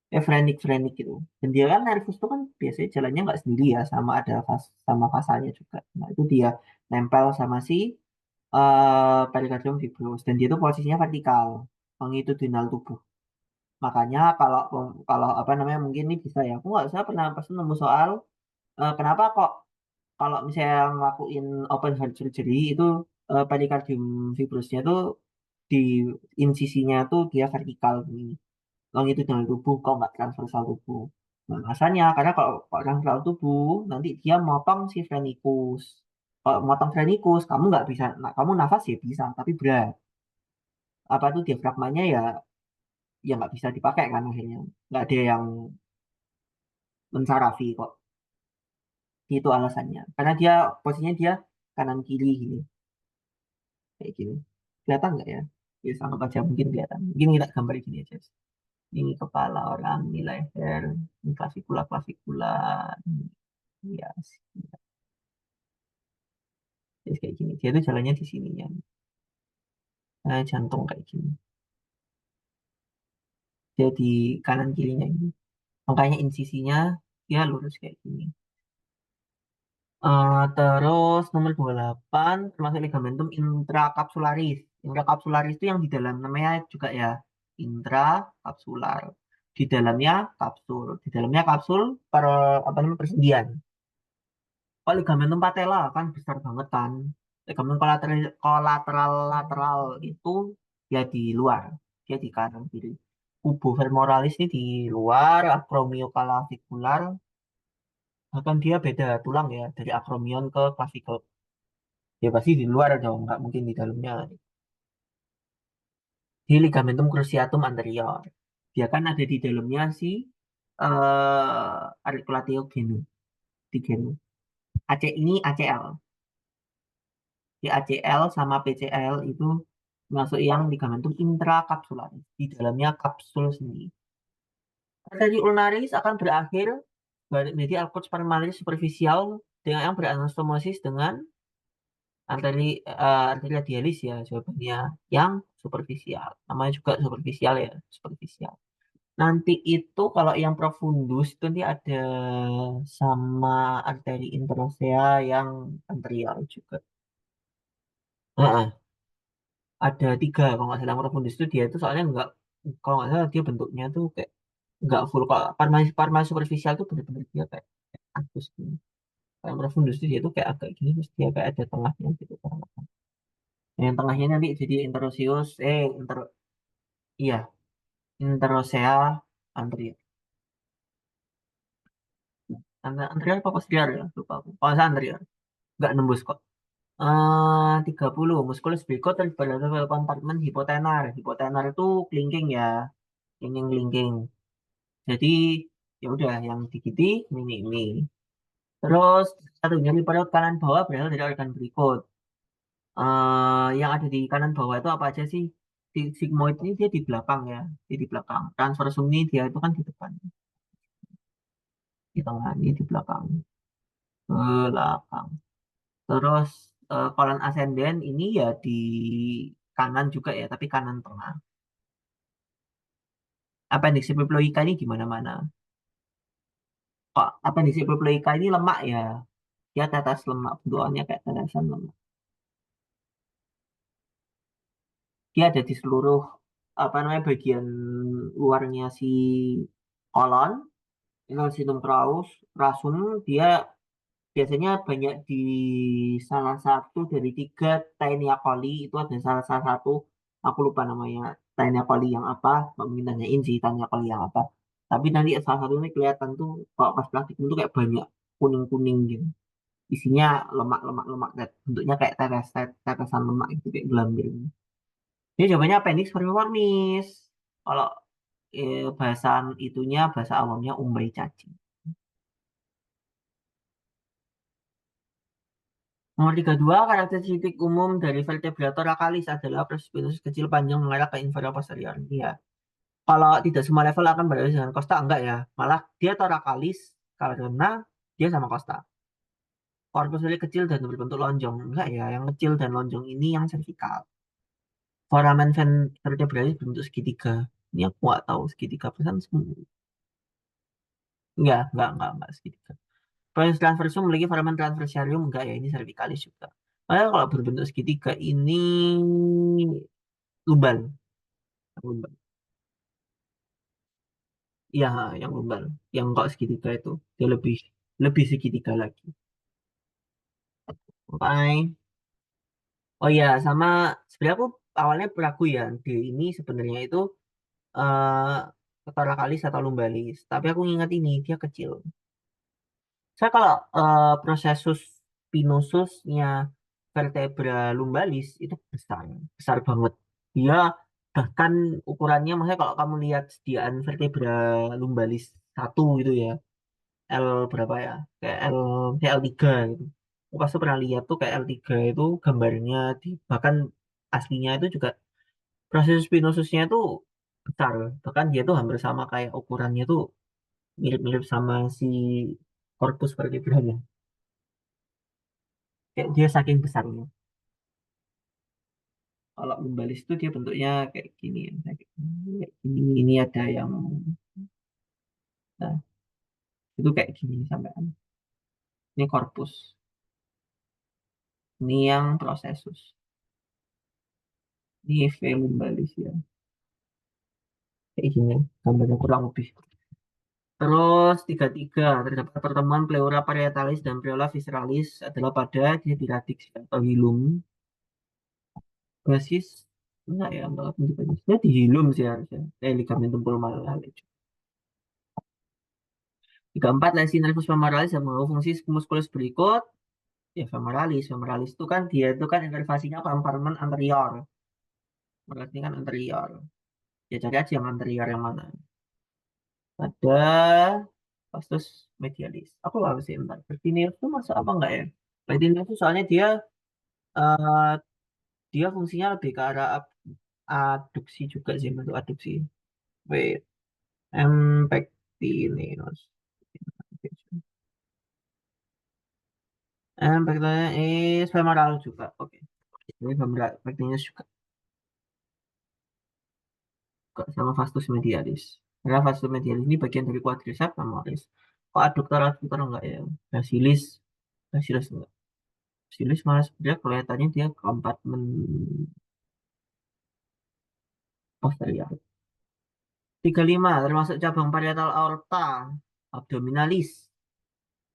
Frenik gitu. Dan dia kan nervus itu kan biasanya jalannya nggak sendiri ya, sama ada sama fasanya juga. Nah itu dia nempel sama si pericardium fibrous dan dia itu posisinya vertikal, longitudinal tubuh. Makanya kalau kalau apa namanya mungkin ini bisa ya. Aku nggak usah pernah pas nemu soal kenapa kok kalau misalnya ngelakuin open heart surgery itu pericardium fibrosnya tuh di insisinya tuh dia vertikal gini. Longitudinal tubuh kok nggak transversal tubuh. Nah, alasannya karena kalau transversal tubuh nanti dia motong si phrenikus. Kalau motong phrenikus kamu nggak bisa, nah, kamu nafas ya bisa tapi berat. Apa tuh diafragmanya ya nggak bisa dipakai kan akhirnya. Nggak ada yang mensarafi kok. Itu alasannya. Karena dia posisinya dia kanan kiri gini. Kayak gini. Kelihatan nggak ya? Ya anggap aja mungkin kelihatan. Mungkin kita gambar gini aja. Ini kepala orang, ini leher, ini klavikula, ini ya, jadi kayak gini. Dia tuh jalannya di sininya. Jantung kayak gini. Dia di kanan kirinya ini. Makanya insisinya dia lurus kayak gini. Terus nomor 28 termasuk ligamentum intrakapsularis. Intrakapsularis itu yang di dalam namanya juga ya intrakapsular. Di dalamnya kapsul. Di dalamnya kapsul per apa namanya persendian. Kalau ligamentum patella kan besar banget kan. Ligamentum kolateral lateral itu ya di luar. Dia di kanan kiri. Kubu femoralis ini di luar, acromioclavicular bahkan dia beda tulang ya dari akromion ke clavicle. Ya pasti di luar dong, nggak mungkin di dalamnya. Di ligamentum cruciatum anterior. Dia kan ada di dalamnya si articulatio genu, di genu. AC ini ACL. Di ACL sama PCL itu masuk yang ligamentum intrakapsularis. Di dalamnya kapsul sendiri. Arteri ulnaris akan berakhir menjadi alveolus pulmonalis superficial dengan yang beranastomosis dengan arteri radialis ya jawabannya yang superficial. Namanya juga superficial ya, superficial. Nanti itu kalau yang profundus itu nanti ada sama arteri interosea yang anterior juga. Heeh, ada tiga kalau nggak salah yang profundus itu dia itu soalnya nggak, kalau nggak salah dia bentuknya tuh kayak nggak full. Kalau parma superficial tuh bener-bener dia kayak antus gini. Kalau yang profundus itu dia tuh kayak agak gini terus dia kayak ada tengahnya gitu. Yang tengahnya nanti jadi interosius, iya, interosea anterior. Anterior apa posterior ya? Lupa aku. Oh, saya anterior. Nggak nembus kok. 30. Musculus berikut terlibat pada kompartemen hipotenar. Hipotenar itu kelingking ya. Kelingking-kelingking. Jadi, ya udah yang digiti ini. Terus, satu nyeri perut kanan bawah berasal dari organ berikut. Yang ada di kanan bawah itu apa aja sih? sigmoid ini dia di belakang ya, dia di belakang. Transversum ini dia itu kan di depan, di tengah ini di belakang, belakang. Terus kolon ascending ini ya di kanan juga ya, tapi kanan tengah. Appendix epipleuica ini di mana-mana. Kok appendix epipleuica ini lemak ya? Dia tetes lemak, bentukannya kayak tetesan lemak. Dia ada di seluruh apa namanya bagian luarnya si kolon, situm raus, rasum. Dia biasanya banyak di salah satu dari tiga Taenia coli. Itu ada salah satu, aku lupa namanya Taenia coli yang apa, nggak mungkin tanyain sih Taenia coli yang apa. Tapi nanti salah satu ini kelihatan tuh kalau pas plastik itu kayak banyak kuning-kuning gitu. Isinya lemak-lemak-lemak, bentuknya kayak tetesan lemak itu kayak gelambir. Ini jawabannya appendix vermiformis. Kalau bahasa itunya, bahasa awamnya umbai cacing. Nomor 32, karakteristik umum dari vertebrator rakalis adalah prespinosus kecil panjang mengarah ke inferior posterior. Iya. Kalau tidak semua level akan berada dengan costa, enggak ya. Malah dia torakalis karena dia sama costa. Korpus kecil dan berbentuk lonjong. Enggak ya, yang kecil dan lonjong ini yang servikal. Foramen vertebralis berbentuk segitiga. Ini aku nggak tahu segitiga pesan. Enggak segitiga. Proses transversum memiliki foramen transversarium enggak ya, ini cervicalis juga. Padahal kalau berbentuk segitiga ini lumbal. Lumbal. Iya, yang lumbal. Yang kok segitiga itu dia lebih lebih segitiga lagi. Oke. Oh iya, sama sebenarnya aku awalnya ragu ya, D ini sebenarnya itu Toracalis atau lumbalis. Tapi aku ingat ini dia kecil. Saya kalau prosesus spinosusnya vertebra lumbalis itu besar, besar banget. Dia bahkan ukurannya, maksudnya kalau kamu lihat sediaan vertebra lumbalis satu gitu ya, L berapa ya? Kayak L3 gitu. Aku pasti pernah lihat tuh kayak L3 itu gambarnya di bahkan aslinya itu juga proses spinosusnya itu besar. Bahkan dia tuh hampir sama kayak ukurannya tuh mirip-mirip sama si korpus vertebranya. Kayak dia saking besarnya. Kalau lumbalis itu dia bentuknya kayak gini ya. Kayak gini. Ini ada yang nah, itu kayak gini sampai ini korpus. Ini yang prosesus. Ini V lumbalis ya. Kayak gini gambarnya kurang lebih. Terus 33 terdapat pertemuan pleura parietalis dan pleura visceralis adalah pada dia di radix atau hilum basis enggak ya enggak dia di hilum sih harusnya ligamen tumpul malah. 34 lesi nervus femoralis yang mengganggu fungsi muskulus berikut. Ya femoralis, femoralis itu kan dia itu kan inervasinya kompartemen anterior. Femoralis ini kan anterior. Ya cari aja yang anterior yang mana. Ada vastus medialis. Aku nggak sih bentar. Peritinius itu masuk apa enggak ya? Peritinius itu soalnya eh, dia fungsinya lebih ke arah adduksi juga sih, bentuk adduksi. Wait, pectineus. Pectineus is femoral juga. Oke. Ini femoral, pectineus juga. Sama vastus medialis. Karena vastus medialis ini bagian dari quadriceps femoris. Kok adductor adductor enggak ya? Basilis, basilis enggak. Basilis malah sebenarnya kelihatannya dia kompartemen posterior. 35 termasuk cabang parietal aorta abdominalis.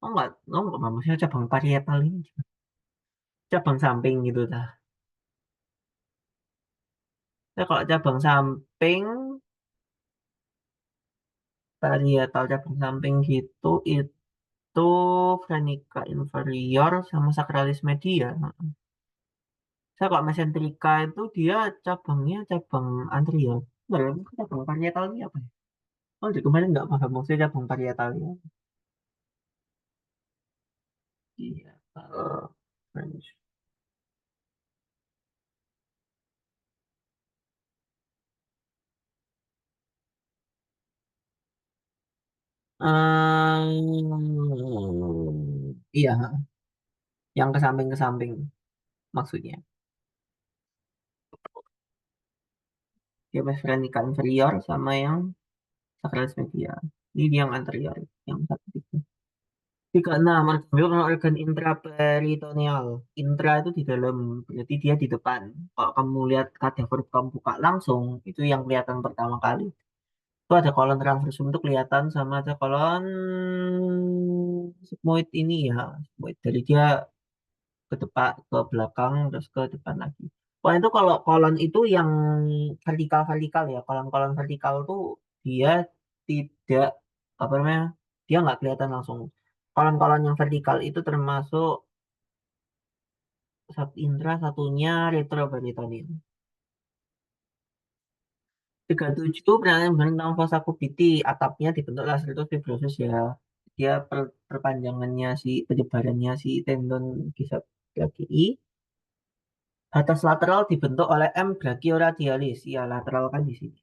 Oh enggak, maksudnya cabang parietal ini cabang samping gitu dah. Nah, kalau cabang samping parietal cabang samping gitu itu Frenica inferior sama sacralis media. Saya kalau mesenterika itu dia cabangnya cabang anterior. Berarti cabang parietal ini apa ya? Oh, jadi kemarin nggak paham maksudnya cabang parietalnya. Iya. French. Iya, yang ke samping maksudnya. Diabetes verenica inferior sama yang sacralis media. Ini dia yang anterior, yang satu itu. Tiga enam, menunjukkan organ intraperitoneal. Intra itu di dalam, berarti dia di depan. Kalau kamu lihat kadaver kamu buka langsung, itu yang kelihatan pertama kali. Itu ada kolon transversum itu kelihatan sama ada kolon sigmoid ini ya. Sigmoid. Jadi dia ke depan, ke belakang, terus ke depan lagi. Kolon itu kalau kolon itu yang vertikal-vertikal ya. Kolon-kolon vertikal tuh dia tidak, apa namanya, dia nggak kelihatan langsung. Kolon-kolon yang vertikal itu termasuk satu intra, satunya retroperitoneal. 37 penanganan tentang fossa cupiti, atapnya dibentuk laseritus fibrosus ya. Dia perpanjangannya si penyebarannya si tendon kisat kaki. Batas lateral dibentuk oleh M brachioradialis. Ya, lateral kan di sini.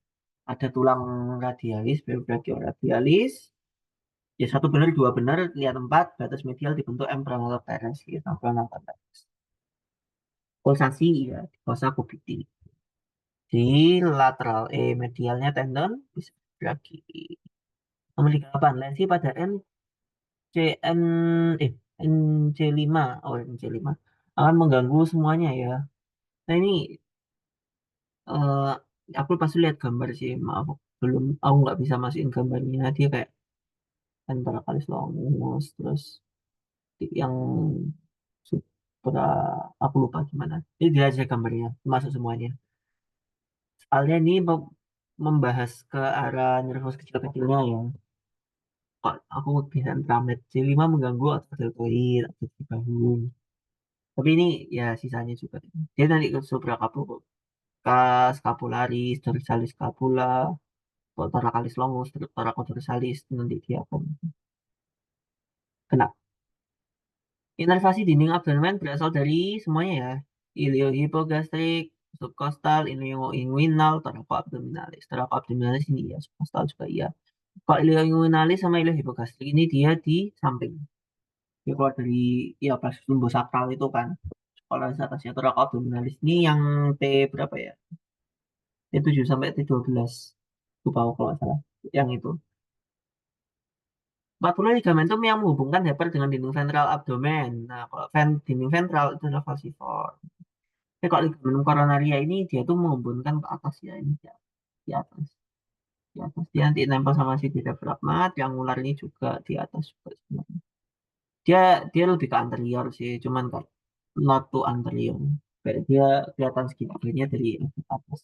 Ada tulang radialis, brachioradialis. Ya, satu benar, dua benar, lihat empat. Batas medial dibentuk M pranioteres. Ya, pranioteres. Pulsasi, ya, di fossa cupiti. Di lateral medialnya tendon bisa brachii. Nomor 38, lensi pada NCN, eh, NC5. Oh, NC5. Akan mengganggu semuanya ya. Nah, ini eh aku pas lihat gambar sih, maaf belum, aku nggak bisa masukin gambarnya. Dia kayak antara kalis longus terus yang supra, aku lupa gimana. Ini dia aja gambarnya masuk semuanya. Soalnya ini membahas ke arah nervus kecil-kecilnya ya. Kok aku bisa intramed C5 mengganggu otot deltoid, otot di bahu. Tapi ini ya sisanya juga. Dia nanti ke supracapular, scapularis, dorsalis scapula, thoracalis longus, thoracodorsales, nanti dia akan kena. Inervasi dinding abdomen berasal dari semuanya ya. Iliohipogastrik, subkostal, ilioinguinal, thoracoabdominalis. Thoracoabdominalis ini ya, subkostal juga iya. Kalau ilioinguinalis sama iliohipogastrik ini dia di samping. Dia keluar dari ya pas lumbosakral itu kan. Kalau di atasnya thoracoabdominalis ini yang T berapa ya? T7 sampai T12. Lupa aku kalau nggak salah. Yang itu. 40 ligamentum yang menghubungkan Heper dengan dinding ventral abdomen. Nah, kalau dinding ventral itu adalah falciform. Tapi kalau ligamentum coronaria ini dia tuh menghubungkan ke atas ya, ini ya, di atas. Di atas dia nanti nempel sama si diafragma, yang ular ini juga di atas juga sebenarnya. Dia dia lebih ke anterior sih, cuman kan not to anterior. Kayak dia kelihatan segitiganya dari atas.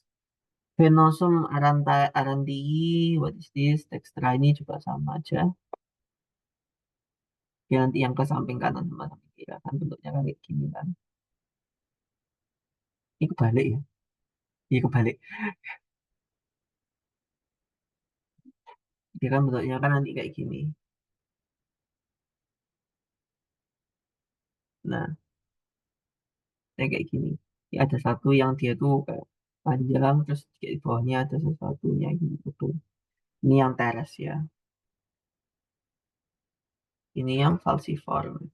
Venosum arantii, what is this? Dextra ini juga sama aja. Dia nanti yang ke samping kanan sama samping kiri kan bentuknya kan kayak gini kan. Ini kebalik ya. Iya kebalik. Dia kan bentuknya kan nanti kayak gini. Nah, kayak gini. Ya, ada satu yang dia tuh kayak panjang terus di bawahnya ada sesuatunya gitu. Ini yang teres ya. Ini yang falciform.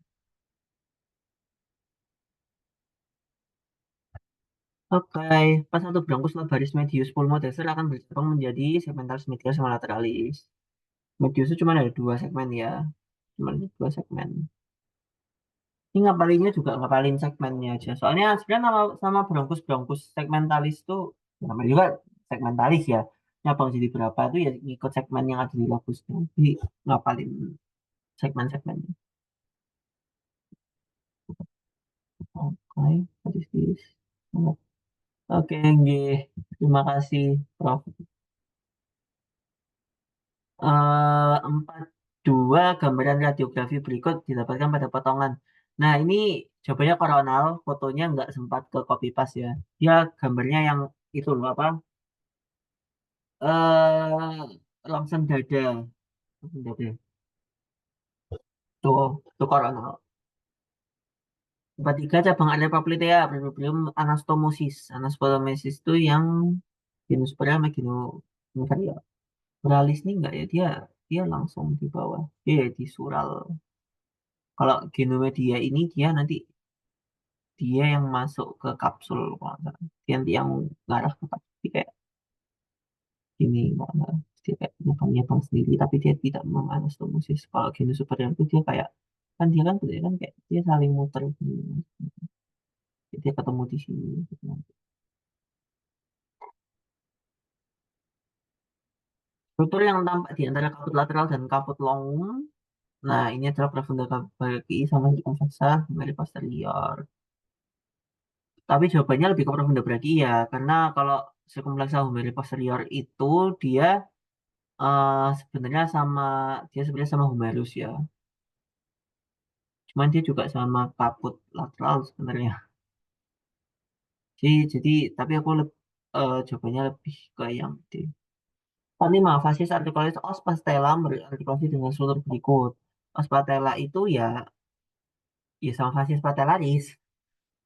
Oke, pas satu bronkus lobaris medius pulmodeser akan bercabang menjadi segmentalis medial sama lateralis. Medius itu cuma ada dua segmen ya. Cuma ada dua segmen. Ini ngapalinnya juga ngapalin segmennya aja. Soalnya sebenarnya sama bronkus segmentalis itu namanya juga segmentalis ya. Nyabang jadi berapa itu ya ngikut segmen yang ada di lobusnya. Jadi ngapalin segmen-segmennya. Oke, what is this? Oke, nggih. Terima kasih, Prof. 42 gambaran radiografi berikut didapatkan pada potongan. Nah, ini jawabannya koronal, fotonya nggak sempat ke copy paste ya. Dia gambarnya yang itu loh apa? Langsung dada. Langsung dada. Tuh koronal. 43 cabang area poplitea, Equilibrium anastomosis. Anastomosis itu yang genus superior sama genus inferior. Pluralis ini enggak ya, dia dia langsung di bawah, dia di sural. Kalau genome dia ini dia nanti dia yang masuk ke kapsul kalau nggak salah. Dia nanti yang ngarah ke kapsul. Jadi kayak ini kalau nggak salah. Dia kayak nyabang sendiri tapi dia tidak menganastomosis. Kalau genus superior itu dia kayak kan dia kan sebenarnya kan kayak dia saling muter gini. Jadi dia ketemu di sini gitu. Struktur yang tampak di antara kaput lateral dan kaput longum. Nah, ini adalah profunda brachii sama di konveksa dari posterior. Tapi jawabannya lebih ke profunda brachii ya, karena kalau sirkumflexa humeri posterior itu dia sebenarnya sama dia sebenarnya sama humerus ya. Cuman dia juga sama kaput lateral sebenarnya. Jadi tapi aku jawabannya lebih ke yang D. Kelima, facies articularis os pastella berartikulasi dengan struktur berikut. Os patella itu ya sama facies patellaris.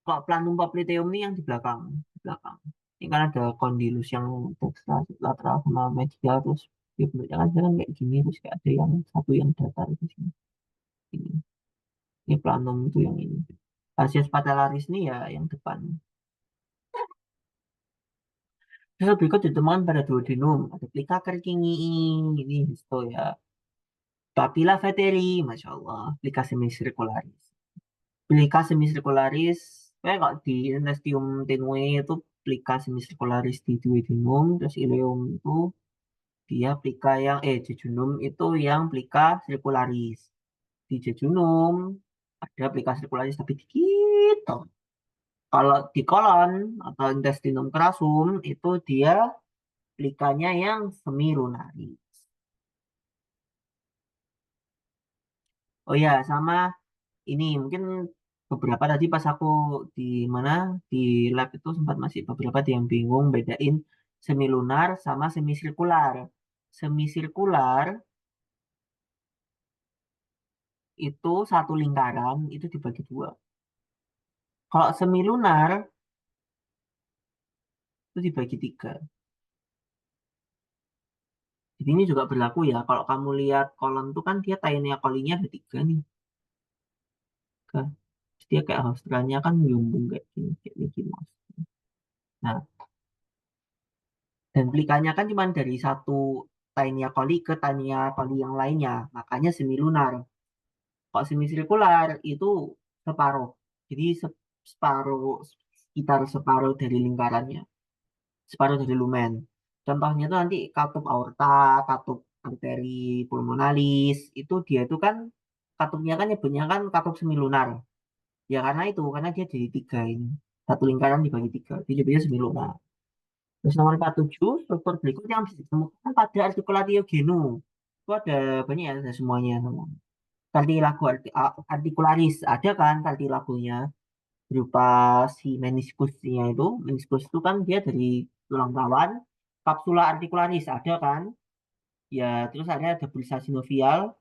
Kok planum popliteum ini yang di belakang, di belakang. Ini kan ada kondilus yang dekstra, lateral sama medial terus dia bentuknya kan sekarang kayak gini terus kayak ada yang satu yang datar di sini. Ini planum itu yang ini. Facies patellaris ini ya yang depan. Sel berikut ditemukan pada duodenum. Ada plika kerkingi ini histo ya. Papilla veteri, masya Allah. Plika semisirkularis. Plika semisirkularis, kalau di Nestium tenue itu plika semisirkularis di duodenum, terus ileum itu dia plika yang jejunum itu yang plika sirkularis. Di jejunum ada plika sirkularis tapi dikit toh. Kalau di kolon atau intestinum crassum itu dia plikanya yang semi lunaris. Oh ya, sama ini mungkin beberapa tadi pas aku di mana di lab itu sempat masih beberapa yang bingung bedain semilunar sama semisirkular. Semisirkular itu satu lingkaran itu dibagi dua. Kalau semilunar itu dibagi tiga. Jadi ini juga berlaku ya. Kalau kamu lihat kolon itu kan dia Taenia colinya ada tiga nih. Kan? Terus dia kayak Australnya kan nyumbung kayak gini, kayak Mickey Mouse. Nah, dan pelikannya kan cuma dari satu Taenia coli ke Taenia coli yang lainnya. Makanya semilunar. Kalau semisirkular itu separuh. Jadi separuh, sekitar separuh dari lingkarannya. Separuh dari lumen. Contohnya itu nanti katup aorta, katup arteri pulmonalis. Itu dia itu kan katupnya kan nyebutnya kan katup semilunar. Ya karena itu, karena dia jadi tiga ini. Satu lingkaran dibagi tiga. Dia jadinya semilunar. Terus nomor 47, struktur berikut yang bisa ditemukan pada artikulatio genu. Itu ada banyak ya, ada semuanya. Semua. Kartilago articularis, ada kan kartilagonya berupa si meniskusnya itu. Meniskus itu kan dia dari tulang rawan. Kapsula articularis, ada kan? Ya, terus ada bursa sinovial,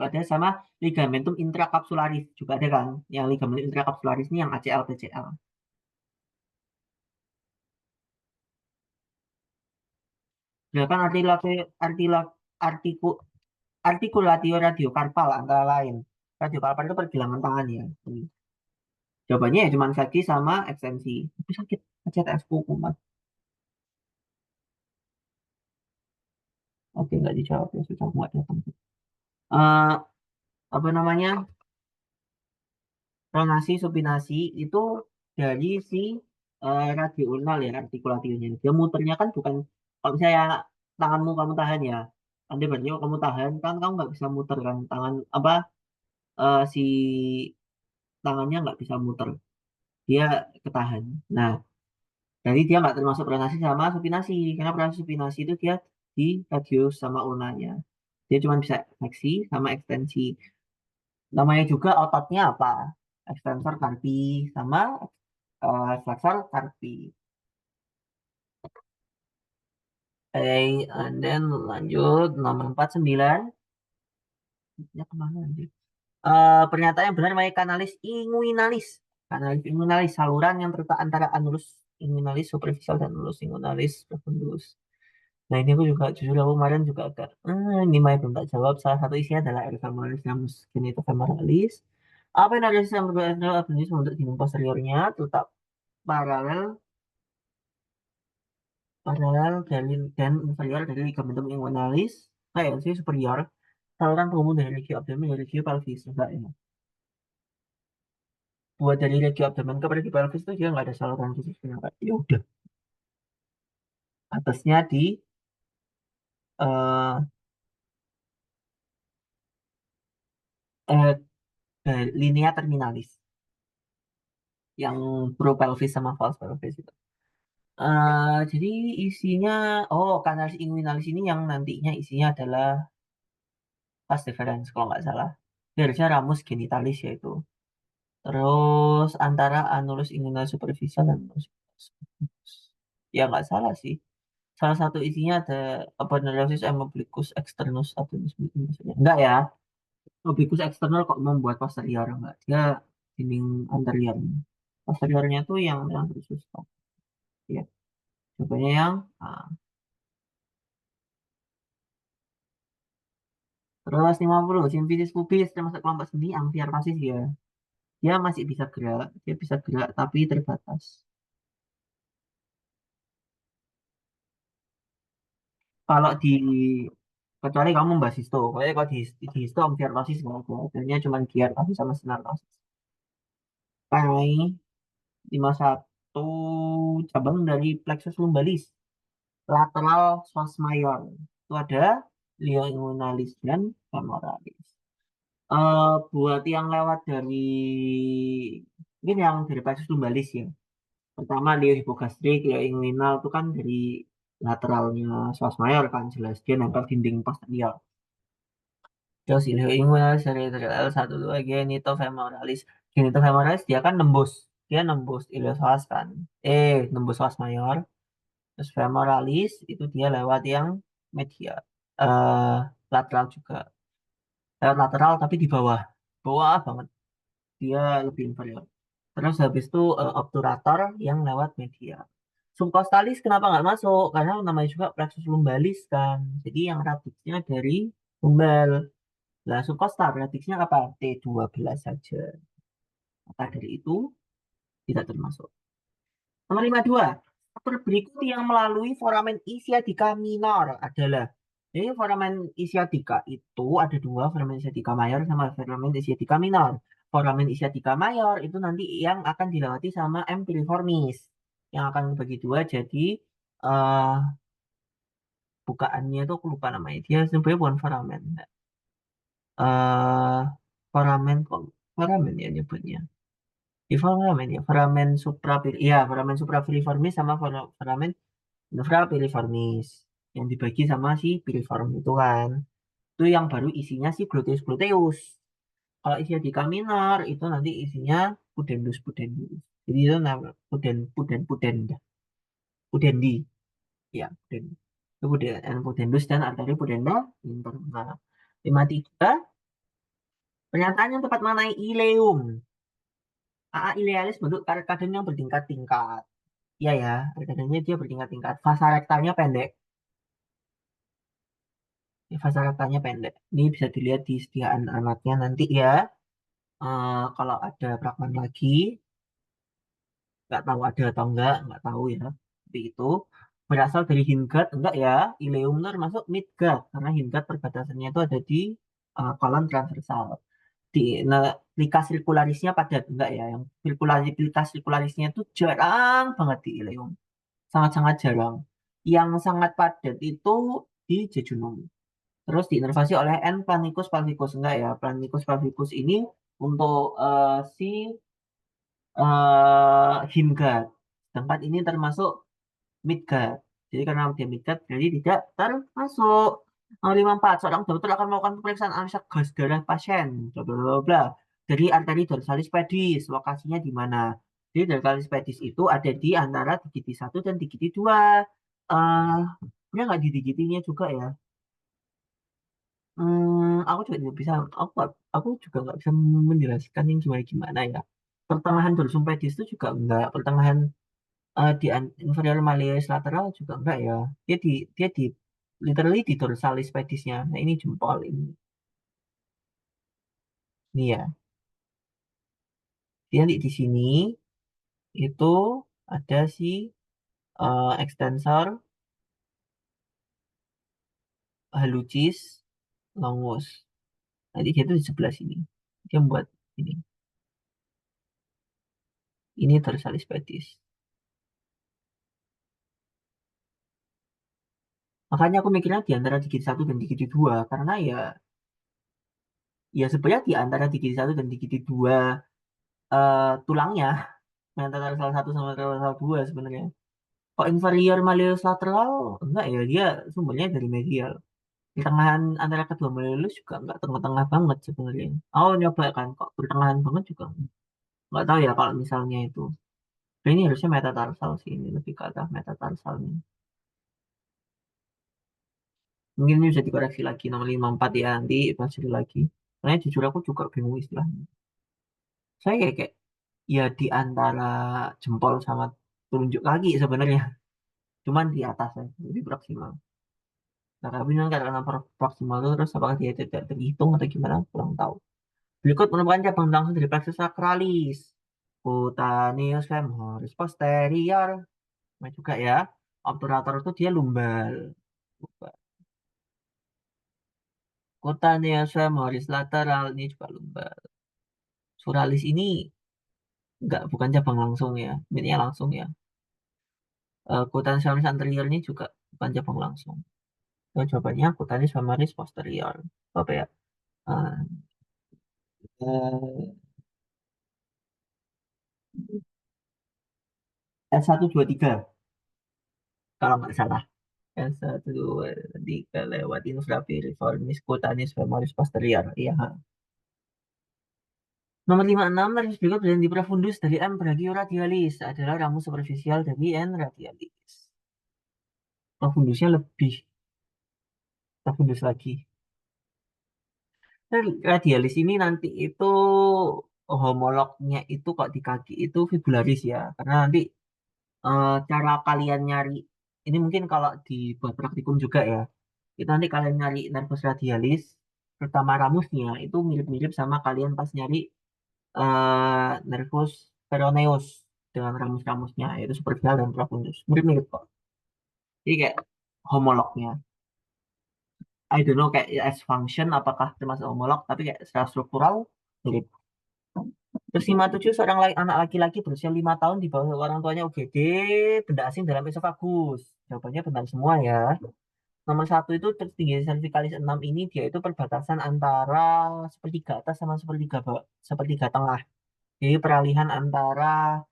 ada sama ligamentum intracapsularis, juga ada kan? Yang ligamentum intracapsularis ini yang ACL, PCL. Gerakan artiku, artikulatio radiokarpal antara lain. Radiokarpal itu pergelangan tangan ya. Ini. Jawabannya ya cuma kaki sama ekstensi. Tapi sakit. ACTS kumat. Oke, nggak dijawab ya. Sudah nggak datang. Eh apa namanya? Pronasi, supinasi itu dari si radioulnar ya artikulationya. Dia muternya kan bukan, kalau misalnya tanganmu kamu tahan ya. Anda berarti kalau kamu tahan, kan kamu nggak bisa muter kan. Tangan, apa, si tangannya nggak bisa muter. Dia ketahan. Nah, jadi dia nggak termasuk pronasi sama supinasi. Karena pronasi supinasi itu dia di radius sama ulnanya. Dia cuma bisa fleksi sama ekstensi. Namanya juga ototnya apa? Extensor carpi sama flexor carpi. And then lanjut nomor 49. Ya kemana anjir? Pernyataan yang benar mengenai kanalis inguinalis. Kanalis inguinalis, saluran yang terletak antara anulus inguinalis superficial dan anulus inguinalis profundus. Nah ini aku juga jujur aku kemarin juga agak ini mah belum tak jawab. Salah satu isinya adalah epifemoralis ramus genitofemoralis. Apa yang ada yang berbeda adalah organisme untuk ginung posteriornya tetap paralel paralel dari dan inferior dari ligamentum inguinalis. Kayak sih superior. Saluran penghubung dari legio abdomen dari legio pelvis enggak ya. Buat dari legio abdomen ke legio pelvis itu dia nggak ada saluran khusus kenapa? Ya udah atasnya di eh eh, linea terminalis yang pro pelvis sama false pelvis itu. Jadi isinya, oh kanalis inguinalis ini yang nantinya isinya adalah vas deferens kalau nggak salah. Dia harusnya ramus genitalis yaitu. Terus antara anulus inguinalis superficial dan anulus inguinalis. Ya nggak salah sih. Salah satu isinya ada aponeurosis obliquus externus abdominis maksudnya. Enggak ya. Obliquus external kok membuat posterior enggak. Dia dinding anterior. Posteriornya tuh yang khusus. Ya. Contohnya yang terus 50 simfisis pubis termasuk kelompok sendi amfiarmasis ya. Dia masih bisa gerak, dia bisa gerak tapi terbatas. Kalau di kecuali kamu membahas histo, pokoknya kalau di histo amfiarmasis nggak ada. Adanya cuma giartasis sama sinartasis. Pai 51 cabang dari plexus lumbalis, lateral psoas mayor. Itu ada ilioinguinalis dan femoralis. Buat yang lewat dari mungkin yang dari plexus lumbalis ya. Pertama dia hipogastrik, dia inguinal itu kan dari lateralnya psoas mayor kan jelas dia nempel dinding posterior. Terus ilio inguinalis dari L1 2 genitofemoralis. Genitofemoralis dia kan nembus, dia nembus iliopsoas kan. Nembus psoas mayor. Terus femoralis itu dia lewat yang media. eh Lateral juga. Lewat lateral tapi di bawah. Bawah banget. Dia lebih inferior. Terus habis itu obturator yang lewat media. Subkostalis kenapa nggak masuk? Karena namanya juga plexus lumbalis kan. Jadi yang radiusnya dari lumbal. Lah subkostal radiusnya apa? T12 saja. Maka dari itu tidak termasuk. Nomor 52. Struktur berikut yang melalui foramen ischiadica minor adalah. Jadi foramen ischiadica itu ada dua, foramen ischiadica mayor sama foramen ischiadica minor. Foramen ischiadica mayor itu nanti yang akan dilewati sama M. piriformis. Yang akan dibagi dua jadi eh bukaannya itu aku lupa namanya. Dia sebenarnya bukan foramen. eh Foramen kok foramen ya nyebutnya. Di foramen ya, foramen ya foramen suprapiriformis sama foramen infrapiriformis yang dibagi sama si piriform itu kan. Itu yang baru isinya si gluteus gluteus. Kalau isi di minor itu nanti isinya pudendus pudendus. Jadi itu nama pudendi ya pudendi. Itu pudendus dan arteri pudenda interna. 53 pernyataan yang tepat mengenai ileum. Ilealis bentuk arkadon yang bertingkat-tingkat. Iya ya, arkadonnya dia bertingkat-tingkat. Fasa rektalnya pendek. Fasa rektalnya pendek. Ini bisa dilihat di sediaan anatnya nanti ya. Kalau ada fragmen lagi, nggak tahu ada atau nggak tahu ya. Tapi itu berasal dari hindgut, enggak ya. Ileum itu termasuk midgut, karena hindgut perbatasannya itu ada di kolon transversal. Di nah, plika sirkularisnya padat, enggak ya. Yang plika sirkularisnya itu jarang banget di ileum. Sangat-sangat jarang. Yang sangat padat itu di jejunum. Terus diinervasi oleh N. planicus palficus. Enggak ya, planicus palficus ini untuk si hindgut. Sedangkan ini termasuk midgut. Jadi karena dia midgut, jadi tidak termasuk. Nomor 54, seorang dokter akan melakukan pemeriksaan analisa gas darah pasien. Bla bla bla bla. Dari arteri dorsalis pedis, lokasinya di mana? Jadi dorsalis pedis itu ada di antara digiti 1 dan digiti 2. Eh, Dia nggak di digitinya juga ya. Aku juga tidak bisa, aku juga nggak bisa menjelaskan yang gimana gimana ya. Pertengahan dorsum pedis itu juga enggak, pertengahan Inferior malleus lateral juga enggak ya. Dia di literally di dorsalis pedisnya. Nah, ini jempol ini. Ini ya. Dia di sini itu ada si extensor hallucis longus. Nanti dia tuh di sebelah sini. Dia membuat ini. Ini dorsalis pedis. Makanya aku mikirnya di antara digit satu dan digit dua karena ya sebenarnya di antara digit satu dan digit dua tulangnya metatarsal satu sama metatarsal dua sebenarnya. Kok inferior malleolus lateral enggak ya dia sumbernya dari medial. Di tengahan antara kedua malleolus juga enggak tengah-tengah banget sebenarnya. Oh nyoba kan kok pertengahan banget juga enggak tahu ya kalau misalnya itu. Ini harusnya metatarsal sih ini lebih ke arah metatarsal nih. Mungkin ini bisa dikoreksi lagi nomor 54 ya nanti pelajari lagi. Karena jujur aku juga bingung istilahnya. Saya kayak ya di antara jempol sama telunjuk kaki sebenarnya. Cuman di atas ya, lebih proksimal. Nah, tapi kan karena proksimal itu terus apakah dia tidak terhitung atau gimana? Kurang tahu. Berikut merupakan cabang langsung dari plexus sacralis. Cutaneous femoris posterior. Nah, juga ya. Obturator itu dia lumbal. Lumbal. Cutaneous femoris lateral ini juga lumbal. Suralis ini enggak bukan cabang langsung ya. Ini langsung ya. Cutaneous femoris anterior ini juga bukan cabang langsung. So, jawabannya cutaneous femoris posterior. Apa ya? Eh, eh, S123 kalau nggak salah. S123 lewat infrapiriformis cutaneous femoris posterior. Iya. Ha. Nomor 56, laris berikut berhenti profundus dari M brachioradialis adalah ramus superficial dari N radialis. Profundusnya lebih profundus lagi. Dan radialis ini nanti itu homolognya itu kok di kaki itu fibularis ya. Karena nanti cara kalian nyari, ini mungkin kalau dibuat praktikum juga ya, itu nanti kalian nyari nervus radialis, terutama ramusnya, itu mirip-mirip sama kalian pas nyari nervus peroneus dengan ramus-ramusnya, yaitu superficial dan profundus. Mirip-mirip kok. Jadi kayak homolognya. I don't know kayak as function apakah termasuk homolog, tapi kayak secara struktural mirip. Terus 57 seorang anak laki-laki berusia 5 tahun di bawah orang tuanya UGD, benda asing dalam esofagus. Jawabannya benar semua ya. Nomor satu itu tertinggi cervikalis 6 ini dia itu perbatasan antara sepertiga atas sama sepertiga bawah, sepertiga tengah. Jadi peralihan antara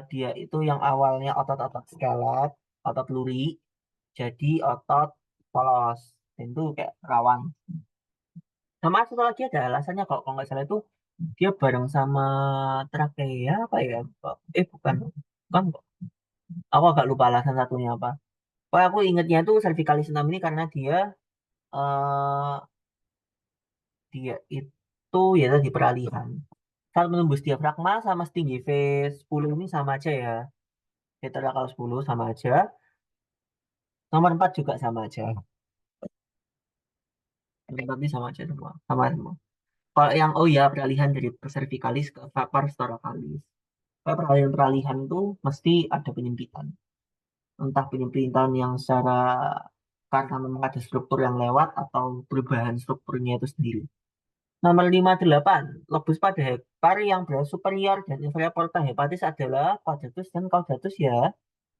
dia itu yang awalnya otot-otot skelet, otot luri, jadi otot polos. Dan itu kayak rawan. Sama satu lagi ada alasannya kalau nggak salah itu dia bareng sama trakea apa ya? Bukan. Bukan kok. Aku agak lupa alasan satunya apa. Oh, aku ingetnya itu cervikalis 6 ini karena eh dia itu ya tadi peralihan. Saat menembus diafragma sama setinggi V10 ini sama aja ya. Veteran kalau 10 sama aja. Nomor 4 juga sama aja. Nomor 4 ini sama aja semua. Sama semua. Kalau yang oh ya peralihan dari cervikalis ke pars thoracalis. Kalau peralihan-peralihan itu mesti ada penyempitan. Entah penyempitan yang secara karena memang ada struktur yang lewat atau perubahan strukturnya itu sendiri. Nomor 58, lobus pada hepar yang berat superior dan inferior porta hepatis adalah quadratus dan caudatus ya.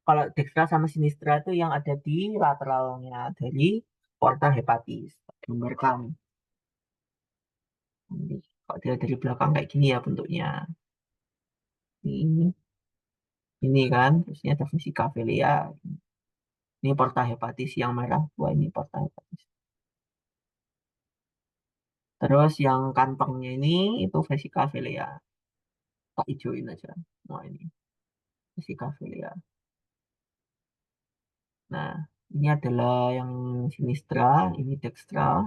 Kalau dextra sama sinistra itu yang ada di lateralnya dari porta hepatis. Gambarkan. Ini, kalau dia dari belakang kayak gini ya bentuknya. Ini kan, terusnya ada vesika velia. Ini porta hepatis yang merah. Wah, ini porta hepatis. Terus yang kantongnya ini itu vesika velia. Tak hijauin aja. Nah, ini vesika velia. Nah, ini adalah yang sinistra, ini dextra,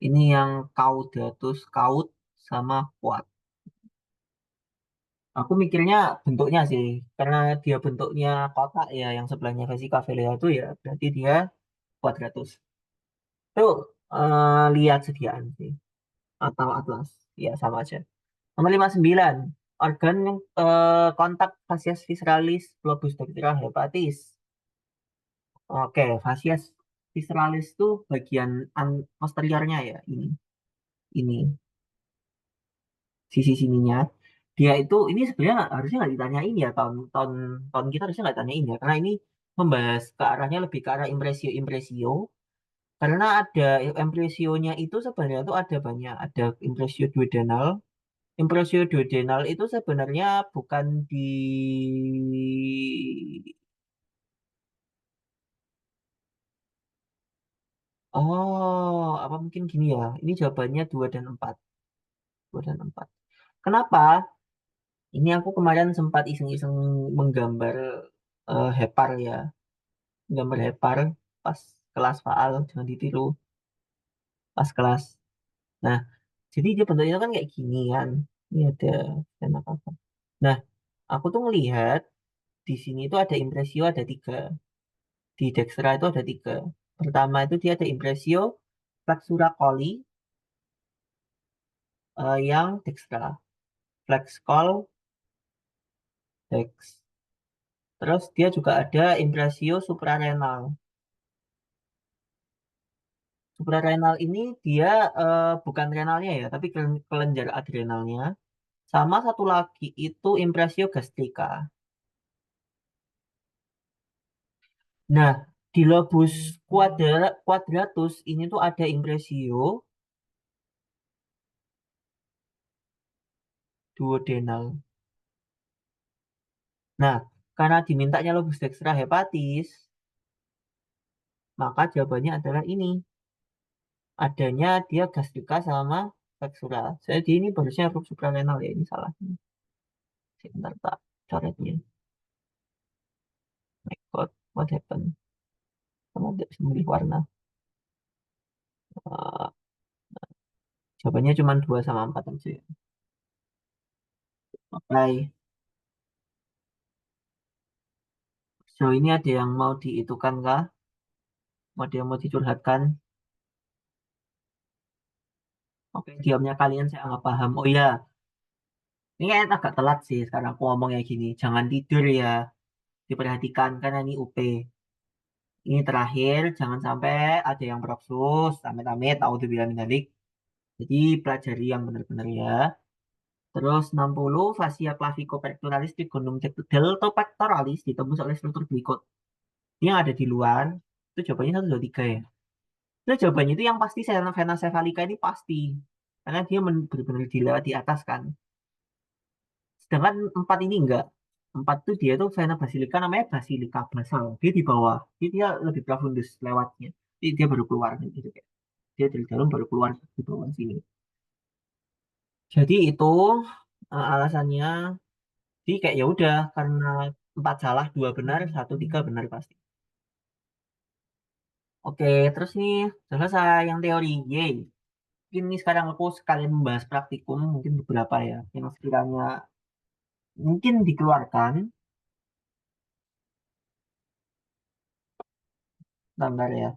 ini yang caudatus caud sama quad. Aku mikirnya bentuknya sih, karena dia bentuknya kotak ya, yang sebelahnya Vesika Velia itu ya, berarti dia kuadratus. Itu lihat sediaan sih, atau atlas, ya sama aja. Nomor 59, organ yang kontak facies visceralis globus dactyla hepatis. Oke, facies visceralis itu bagian posteriornya ya, ini sisi sininya. Dia itu ini sebenarnya harusnya nggak ditanyain ya, tahun tahun tahun kita harusnya nggak tanyain ya, karena ini membahas ke arahnya lebih ke arah impresio-impresio. Karena ada impresionya itu sebenarnya tuh ada banyak, ada impresio duodenal. Impresio duodenal itu sebenarnya bukan di. Oh, apa mungkin gini ya? Ini jawabannya 2 dan 4. 2 dan 4. Kenapa? Ini aku kemarin sempat iseng-iseng menggambar hepar ya. Gambar hepar pas kelas faal, jangan ditiru, pas kelas. Nah, jadi dia bentuknya kan kayak gini kan. Ini ada dan apa-apa. Nah, aku tuh ngelihat di sini tuh ada impresio ada 3. Di Dextra itu ada 3. Pertama itu dia ada impresio flexura coli yang Dextra. Flex call Dex. Terus dia juga ada impresio suprarenal. Suprarenal ini dia bukan renalnya ya, tapi kelenjar adrenalnya. Sama satu lagi itu impresio gastrika. Nah, di lobus quadratus ini tuh ada impresio duodenal. Nah, karena dimintanya lobus dextra hepatis, maka jawabannya adalah ini. Adanya dia gastrika sama plexura. Jadi ini harusnya rub suprarenal ya, ini salah. Sebentar tak coretnya. My God, what happened? Sama tidak bisa memilih warna. Eh, Jawabannya cuma 2 sama 4 aja ya. Oke. So ini ada yang mau diitukan kah? Ada yang mau dicurhatkan? Oke, diamnya kalian saya nggak paham. Oh iya, ini kayaknya agak telat sih sekarang aku ngomong kayak gini. Jangan tidur ya, diperhatikan karena ini UP. Ini terakhir, jangan sampai ada yang beropsus, amit-amit, naudzubillah mindzalik. Jadi pelajari yang benar-benar ya. Terus 60, fascia clavicopectoralis trigonum deltopectoralis ditembus oleh struktur berikut. Ini yang ada di luar, itu jawabannya 1, 2, 3 ya. Itu jawabannya itu yang pasti vena cephalica ini pasti. Karena dia benar-benar dilewat di atas kan. Sedangkan 4 ini enggak. 4 tuh dia tuh vena basilika namanya basilika basal. Dia di bawah. Jadi dia lebih profundus lewatnya. Jadi dia baru keluar gitu kayak. Dia dari dalam baru keluar di bawah sini. Jadi itu alasannya. Jadi kayak ya udah karena 4 salah, 2 benar, 1, 3 benar pasti. Oke, terus nih selesai yang teori. Yeay. Mungkin ini sekarang aku sekalian membahas praktikum, mungkin beberapa ya, yang sekiranya mungkin dikeluarkan, gambar ya.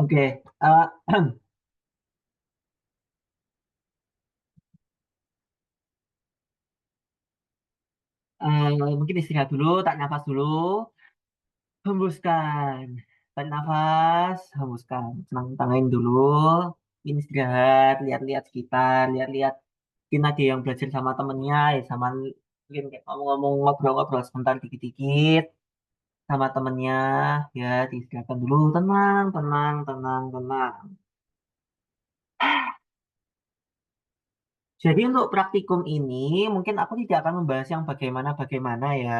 Oke, mungkin istirahat dulu, tak nafas dulu, hembuskan, tarik nafas, hembuskan, tenang tangain dulu, ini istirahat, lihat-lihat sekitar, lihat-lihat, mungkin ada yang belajar sama temennya, ya sama mungkin kayak ngomong-ngomong ngobrol-ngobrol sebentar dikit-dikit, sama temennya, ya diistirahatkan dulu, tenang, tenang, tenang, tenang. Jadi untuk praktikum ini mungkin aku tidak akan membahas yang bagaimana-bagaimana ya.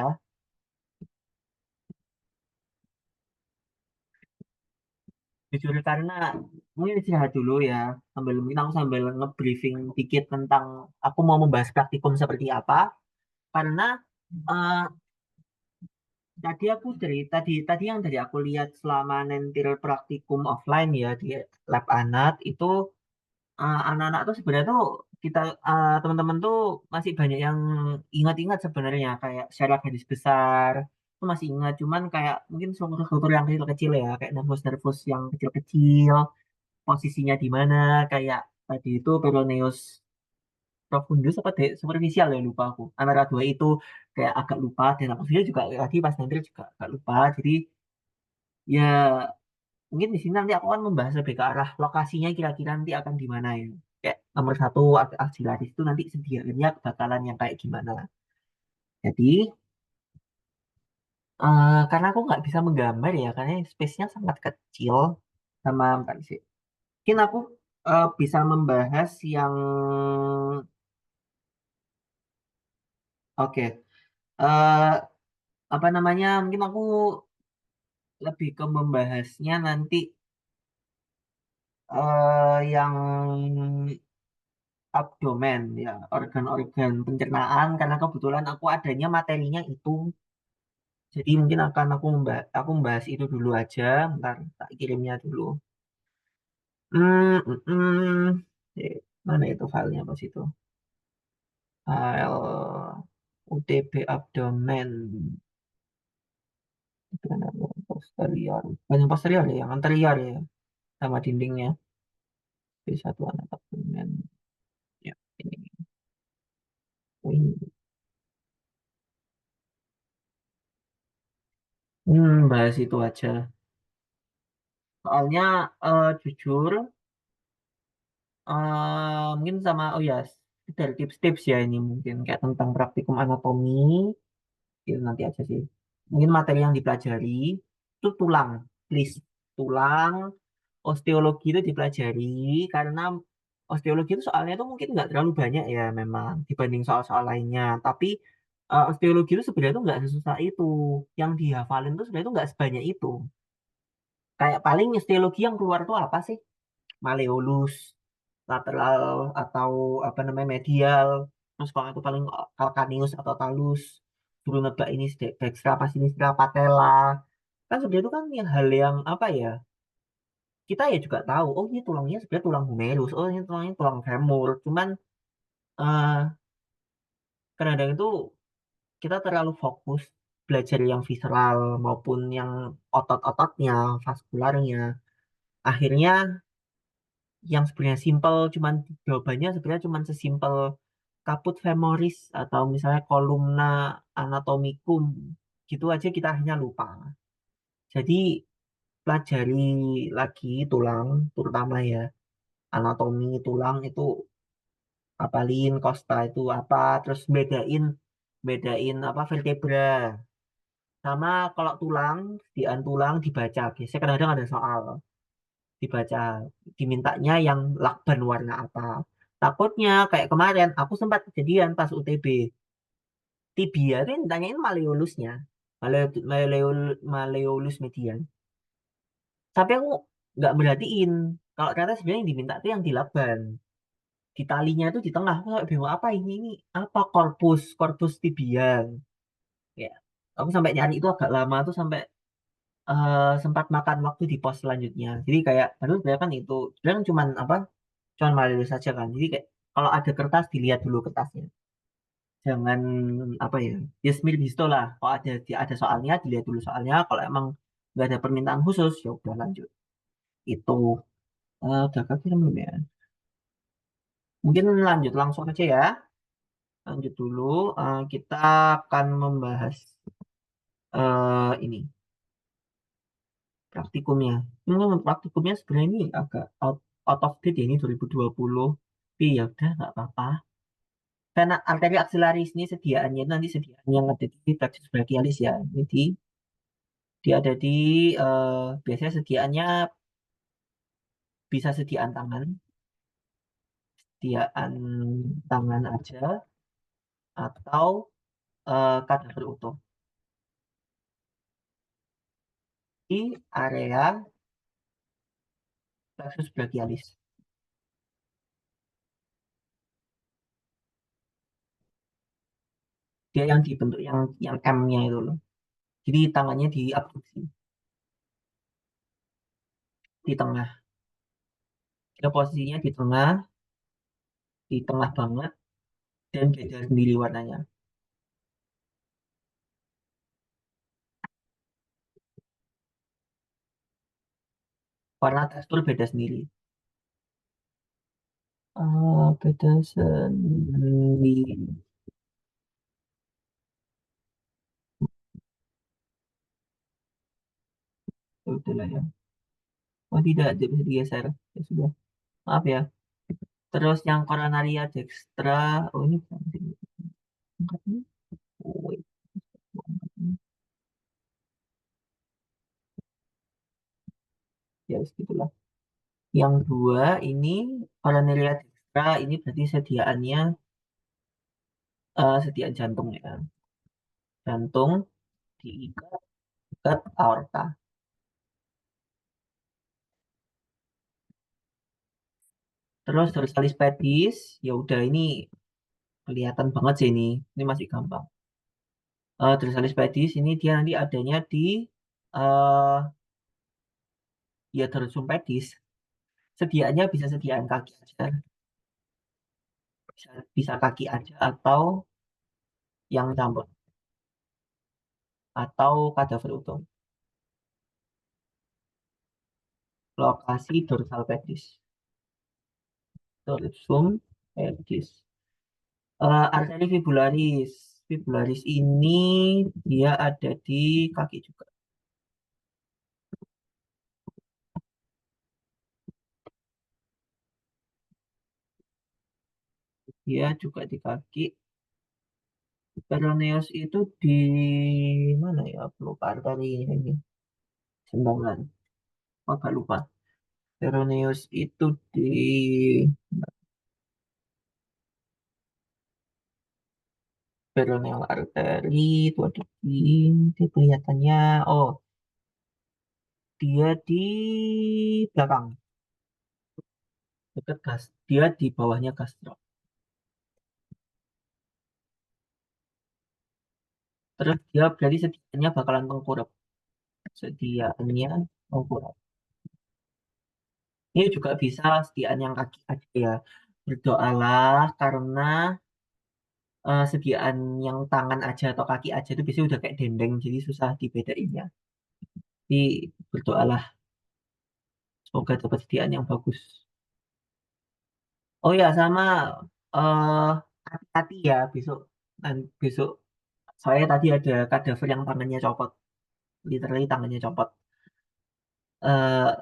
Jujur karena mungkin istirahat dulu ya. Sambil mungkin aku sambil nge-briefing dikit tentang aku mau membahas praktikum seperti apa. Karena eh, tadi yang dari aku lihat selama nentil praktikum offline ya di lab anak itu anak-anak tuh sebenarnya tuh kita teman-teman tuh masih banyak yang ingat-ingat sebenarnya kayak secara garis besar tuh masih ingat cuman kayak mungkin struktur-struktur yang kecil-kecil ya kayak nervus-nervus yang kecil-kecil posisinya di mana kayak tadi itu peroneus profundus apa deh superficial ya lupa aku antara dua itu kayak agak lupa dan aku sendiri juga tadi pas nanti juga agak lupa jadi ya mungkin di sini nanti aku akan membahas lebih ke arah lokasinya kira-kira nanti akan di mana ya. Kayak nomor satu aksilaris itu nanti sediaannya bakalan yang kayak gimana. Jadi karena aku nggak bisa menggambar ya karena space-nya sangat kecil sama bentar sih. Mungkin aku bisa membahas yang oke eh, apa namanya mungkin aku lebih ke membahasnya nanti yang abdomen ya organ-organ pencernaan karena kebetulan aku adanya materinya itu jadi mungkin akan aku membahas itu dulu aja ntar tak kirimnya dulu hmm, hmm, hmm. Mana itu filenya pas itu file UTB abdomen itu kan ada posterior banyak posterior ya yang anterior ya sama dindingnya B1 anak abdomen ya ini. Ini. Bahas itu aja soalnya jujur mungkin sama oh ya dari tips-tips ya ini mungkin kayak tentang praktikum anatomi itu nanti aja sih mungkin materi yang dipelajari itu tulang please tulang osteologi itu dipelajari karena osteologi itu soalnya itu mungkin nggak terlalu banyak ya memang dibanding soal-soal lainnya tapi osteologi itu sebenarnya itu nggak sesusah itu yang dihafalin itu sebenarnya itu nggak sebanyak itu kayak paling osteologi yang keluar tuh apa sih malleolus lateral atau apa namanya medial terus kalau itu paling calcaneus atau talus suruh nebak ini dextra apa sinistra patella kan sebenarnya itu kan yang hal yang apa ya kita ya juga tahu oh ini tulangnya sebenarnya tulang humerus oh ini tulangnya tulang femur cuman eh kadang-kadang itu kita terlalu fokus belajar yang visceral maupun yang otot-ototnya vaskularnya akhirnya yang sebenarnya simpel cuman jawabannya sebenarnya cuman sesimpel caput femoris atau misalnya columna anatomicum gitu aja kita akhirnya lupa. Jadi pelajari lagi tulang terutama ya anatomi tulang itu apalin costa itu apa terus bedain bedain apa vertebra sama kalau tulang sediaan tulang dibaca biasanya kadang-kadang ada soal dibaca dimintanya yang lakban warna apa takutnya kayak kemarin aku sempat kejadian pas UTB tibia itu yang ditanyain malleolusnya malleolus median tapi aku nggak merhatiin kalau ternyata sebenarnya yang diminta itu yang di lakban di talinya itu di tengah aku sampai bingung apa ini apa corpus corpus tibial ya aku sampai nyari itu agak lama tuh sampai sempat makan waktu di pos selanjutnya jadi kayak baru sebenarnya kan itu sebenarnya kan cuman malus saja kan jadi kayak kalau ada kertas dilihat dulu kertasnya jangan apa ya ya semir bisto lah kalau ada soalnya dilihat dulu soalnya kalau emang nggak ada permintaan khusus ya udah lanjut itu udah kira belum ya mungkin lanjut langsung aja ya lanjut dulu kita akan membahas ini praktikumnya praktikumnya sebenarnya ini agak out of date ya ini 2020 tapi ya udah nggak apa-apa karena arteri aksilaris ini sediaannya itu nanti sediaan yang ada di plexus brachialis ya jadi Dia ada di biasanya sediaannya bisa sediaan tangan aja atau kadaver utuh di area plexus brachialis. Dia yang dibentuk yang M-nya itu loh. Jadi tangannya diabduksi di tengah. Dia posisinya di tengah banget dan beda sendiri warnanya. Warna tekstur beda sendiri. Beda sendiri. Ya udah lah ya. Oh tidak, dia bisa digeser. Ya sudah. Maaf ya. Terus yang coronaria dextra. Oh ini bukan sini. Angkatnya. Oh, wait. Angkatnya. Ya segitulah. Yang dua ini coronaria dextra. Ini berarti sediaan jantung ya. Jantung diikat ke aorta. Terus dorsalis pedis. Ya udah ini kelihatan banget sih ini. Ini masih gampang. Dorsalis pedis ini dia nanti adanya di eh ya dorsum pedis. Sediaannya bisa sediaan kaki aja, bisa kaki aja atau yang campur atau kadaver utuh. Lokasi dorsal pedis, dorsum pedis. Arteri fibularis, fibularis ini dia ada di kaki juga. Dia juga di kaki. Peroneus itu di mana ya? Lupa arteri ini. Sembangan. Agak lupa. Peroneus itu di peroneal arteri itu ada di kelihatannya. Oh, dia di belakang dekat gas. Dia di bawahnya gastro. Terus dia berarti sediaannya bakalan tengkurap. Sediaannya tengkurap. Ini juga bisa sediaan yang kaki aja ya. Berdoalah karena sediaan yang tangan aja atau kaki aja itu biasanya udah kayak dendeng, jadi susah dibedainnya. Jadi berdoalah semoga dapat sediaan yang bagus. Oh ya sama eh hati-hati ya besok. Besok saya tadi ada kadaver yang tangannya copot, literally tangannya copot. Eh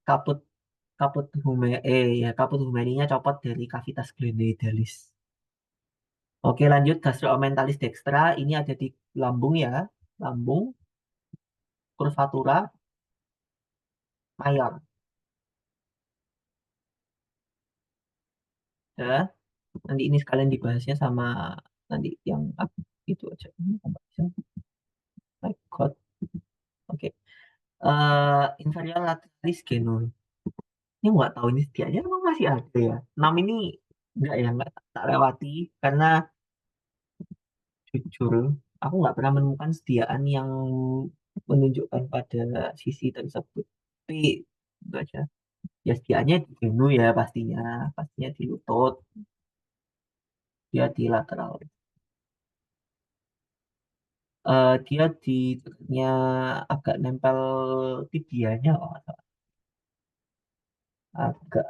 kaput kaput humerinya copot dari cavitas glenoidalis. Oke lanjut gastroomentalis dextra ini ada di lambung ya, lambung, kurvatura mayor. Ya, nanti ini sekalian dibahasnya sama nanti yang itu aja. Apa sih? My God. Oke. Inferior lateralis genus. Ini nggak tahu ini sedianya emang masih ada ya. 6 ini enggak ya, enggak tak lewati karena jujur aku nggak pernah menemukan sediaan yang menunjukkan pada sisi tersebut. Tapi itu aja. Ya sediaannya di genu ya pastinya, pastinya di lutut, dia di lateral. Dia di dekatnya agak nempel tibianya kalau nggak salah. Agak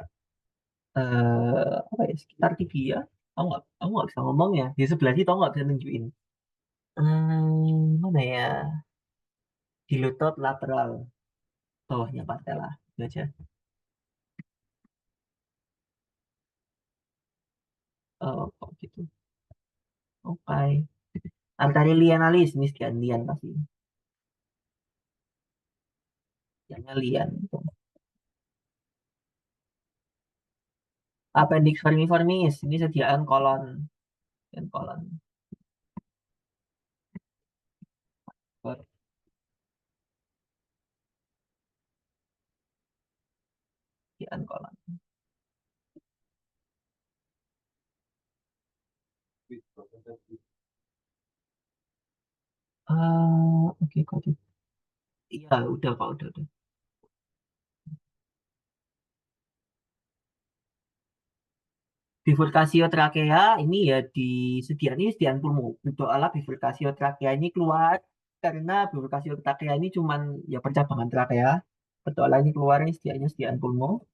apa ya sekitar tibia. Aku nggak bisa ngomong ya. Di sebelah situ aku nggak bisa nunjukin. Mana ya? Di lutut lateral bawahnya patella. Itu aja. Kok gitu. Oke. Arteri lianalis ini sekian lian pasti. Sediaannya lian gitu. Appendix vermiformis ini sediaan kolon dan kolon. Sediaan kolon. Oke kok. Iya, udah kok, udah. Bifurkasio trakea ini ya di sediaan pulmo. Untuk alat bifurkasio trakea ini keluar karena bifurkasio trakea ini cuman ya percabangan trakea. Persoalan ini keluar ini sediaan pulmo.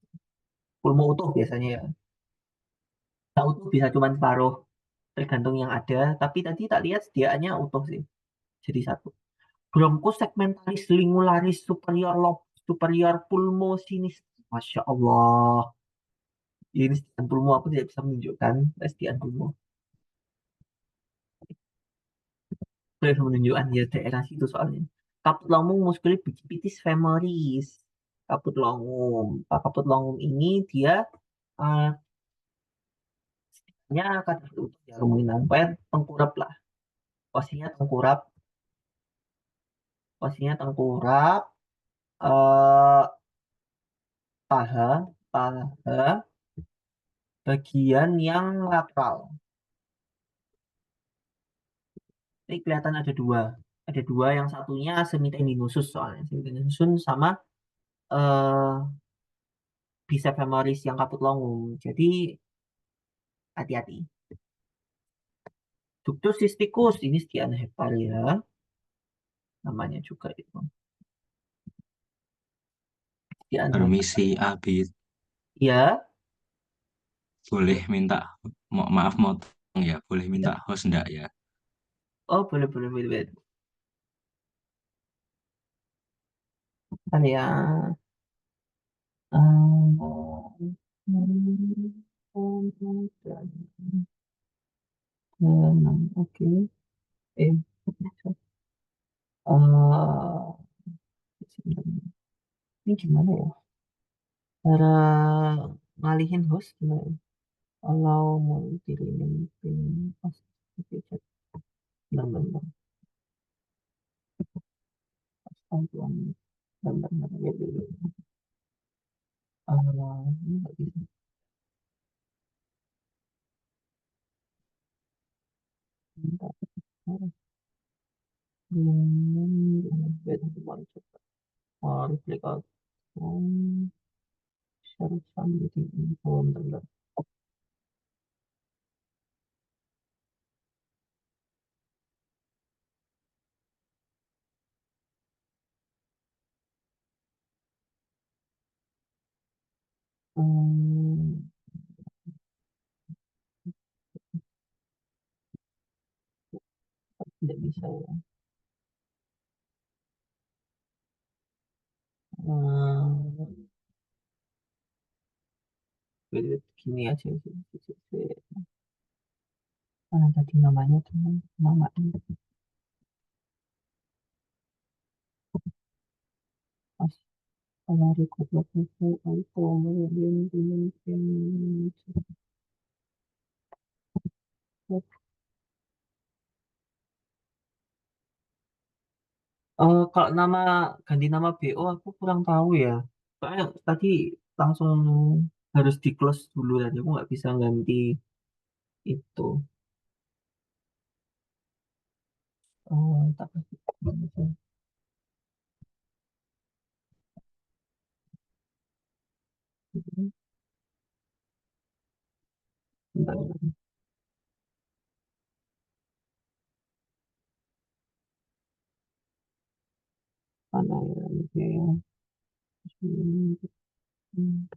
Pulmo utuh biasanya ya. Nah, utuh bisa cuman separuh tergantung yang ada. Tapi tadi tak lihat sediaannya utuh sih. Jadi satu. Bronchus segmentalis lingularis superior lobe superior pulmo sinis. Masya Allah. Ini sediaan pulmo aku tidak bisa menunjukkan sediaan pulmo. Saya bisa menunjukkan ya daerah situ soalnya. Kaput longum musculi bicipitis femoris. Kaput longum. Kaput longum ini dia eh nya akan utuh ya kemungkinan. Pokoknya tengkurap lah. Posisinya tengkurap. Posisinya tengkurap. eh paha. Paha. Bagian yang lateral. Ini kelihatan ada dua. Ada dua, yang satunya semitendinosus soalnya. Semitendinosus sama eh bicep femoris yang kaput longum. Jadi hati-hati. Ductus cysticus ini sekian hektar ya, namanya juga itu. Sekian hektar. Permisi Abid, Ya, boleh minta maaf motong ya, boleh minta ya. host enggak ya? Oh boleh boleh boleh. Boleh. Kan ya. Oke. Eh, ini gimana ya? Cara ngalihin host gimana? Kalau mau dirimin pin host, oke, cek. Bentar, bentar, bantuan. Bentar, bentar, ya, ya, ya. Ini nggak bisa. Bentar, bentar. Beda teman coba. Replik out. Share something info. Bentar, bentar. Hmm, tidak bisa ya. Hmm, gini aja sih. Tadi namanya tuh nama ini. Pas kalau record lagu itu kemudian kalau ganti nama BO aku kurang tahu ya. Soalnya tadi langsung harus di close dulu tadi aku nggak bisa ganti itu. Tak kasih. Bentar, bentar. Mana ya ini ya. Hmm, hmm.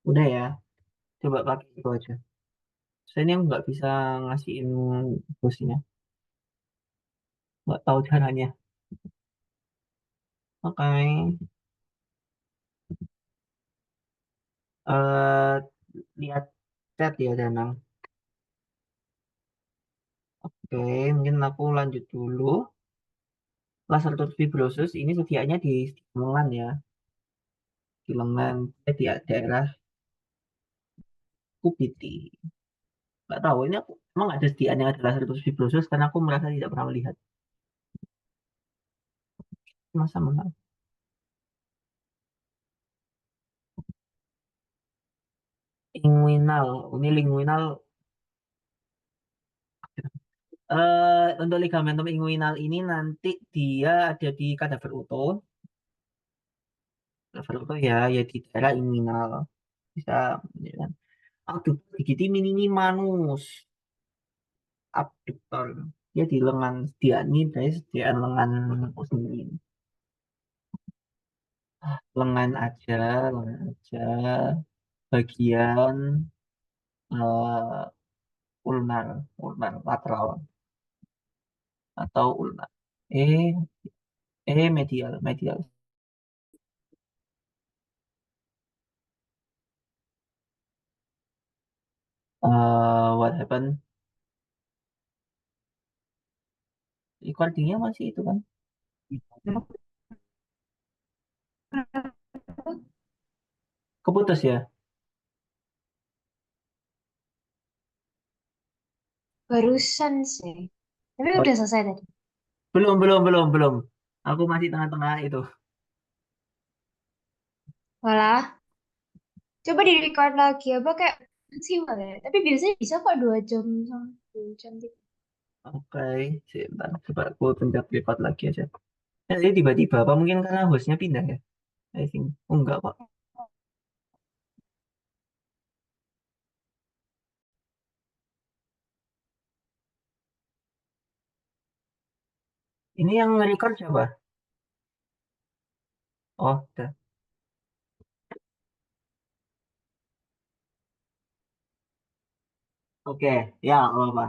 Udah ya, coba pakai itu aja. Saya ini nggak bisa ngasihin bosnya, nggak tahu caranya. Oke. lihat chat ya Danang. Oke, mungkin aku lanjut dulu. Laser fibrosis ini sedianya di lengan ya, di lengan di daerah kubiti. Nggak tahu ini aku emang ada sediaan yang ada laser fibrosis karena aku merasa tidak pernah melihat. Masa mana? Inguinal, ini linguinal. Untuk ligamentum inguinal ini nanti dia ada di kadaver utuh. Kadaver utuh ya, ya di daerah inguinal. Bisa, ya kan? Aduh, digiti minini manus. Abduktor. Dia di lengan setian ini, berarti setian lengan usni. Lengan aja, bagian eh, ulnar, ulnar lateral atau ulnar. Eh, medial, medial. What happened? Recordingnya masih itu kan? Keputus ya? Barusan sih. Tapi Oh, udah selesai tadi. belum, belum, belum, belum. Aku masih tengah-tengah itu. Walah, coba di record lagi apa kayak maksimal ya. Tapi biasanya bisa kok 2 jam sama 2 jam gitu. Oke, sebentar. Coba aku pencet record lagi aja. Jadi tiba-tiba, apa mungkin karena hostnya pindah ya? I think. Oh, enggak, Pak. Ini yang record siapa? Oh, udah. Oke, ya, apa?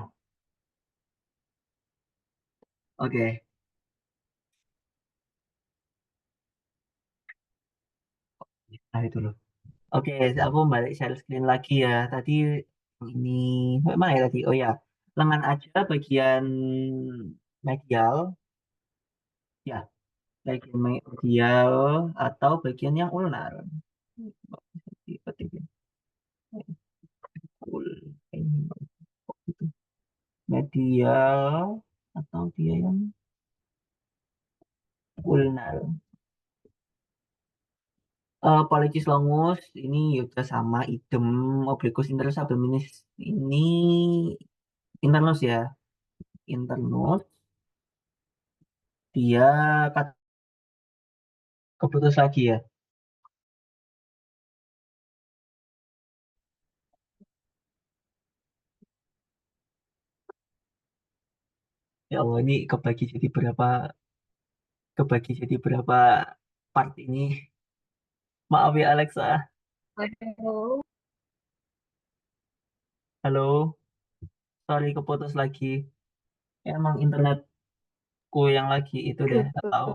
Oke, nah itu loh. Oke, aku balik share screen lagi ya. Tadi ini, mana ya tadi? Oh ya, lengan aja bagian medial, ya, bagian medial atau bagian yang ulnar. Seperti itu. Ini gitu. Medial atau dia yang ulnar. Pollicis longus ini juga sama idem obliquus internus abdominis ini internus ya, internus dia keputus lagi ya. Ya Allah, ini kebagi jadi berapa part ini. Maaf ya Alexa. Aduh. Halo, sorry keputus lagi. Ya, emang internetku yang lagi itu deh, nggak tahu.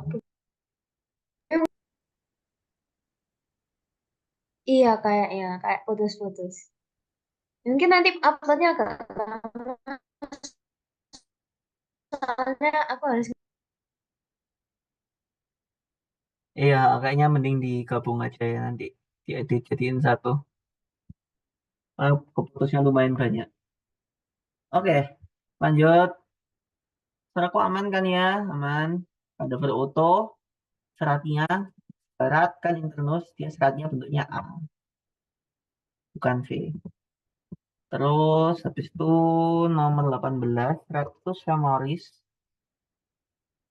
Iya kayaknya kayak putus-putus. Mungkin nanti uploadnya agak lama soalnya aku harus. Iya, kayaknya mending digabung aja ya nanti diedit jadiin satu. Keputusnya lumayan banyak. Oke, lanjut. Suaraku aman kan ya? Aman. Ada foto seratnya, serat kan internus, dia seratnya bentuknya A, bukan V. Terus habis itu nomor 18, Stratus femoris.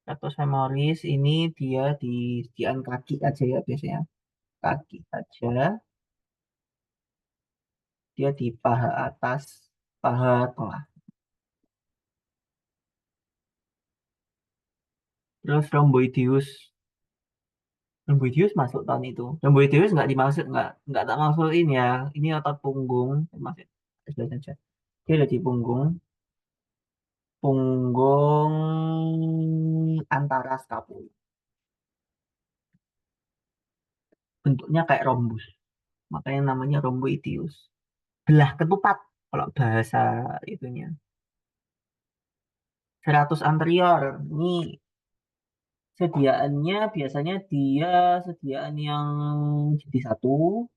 Stratus femoris ini dia di sediaan kaki aja ya biasanya. Kaki aja. Dia di paha atas, paha tengah. Terus rhomboideus. Rhomboideus masuk tahun itu. Rhomboideus nggak dimaksud, nggak tak maksudin ya. Ini otot punggung. Maksud, jelas aja. Dia ada di punggung. Punggung antara skapula. Bentuknya kayak rombus. Makanya namanya rhomboideus. belah ketupat kalau bahasa itunya. 100 anterior. Ini sediaannya biasanya dia sediaan yang jadi satu.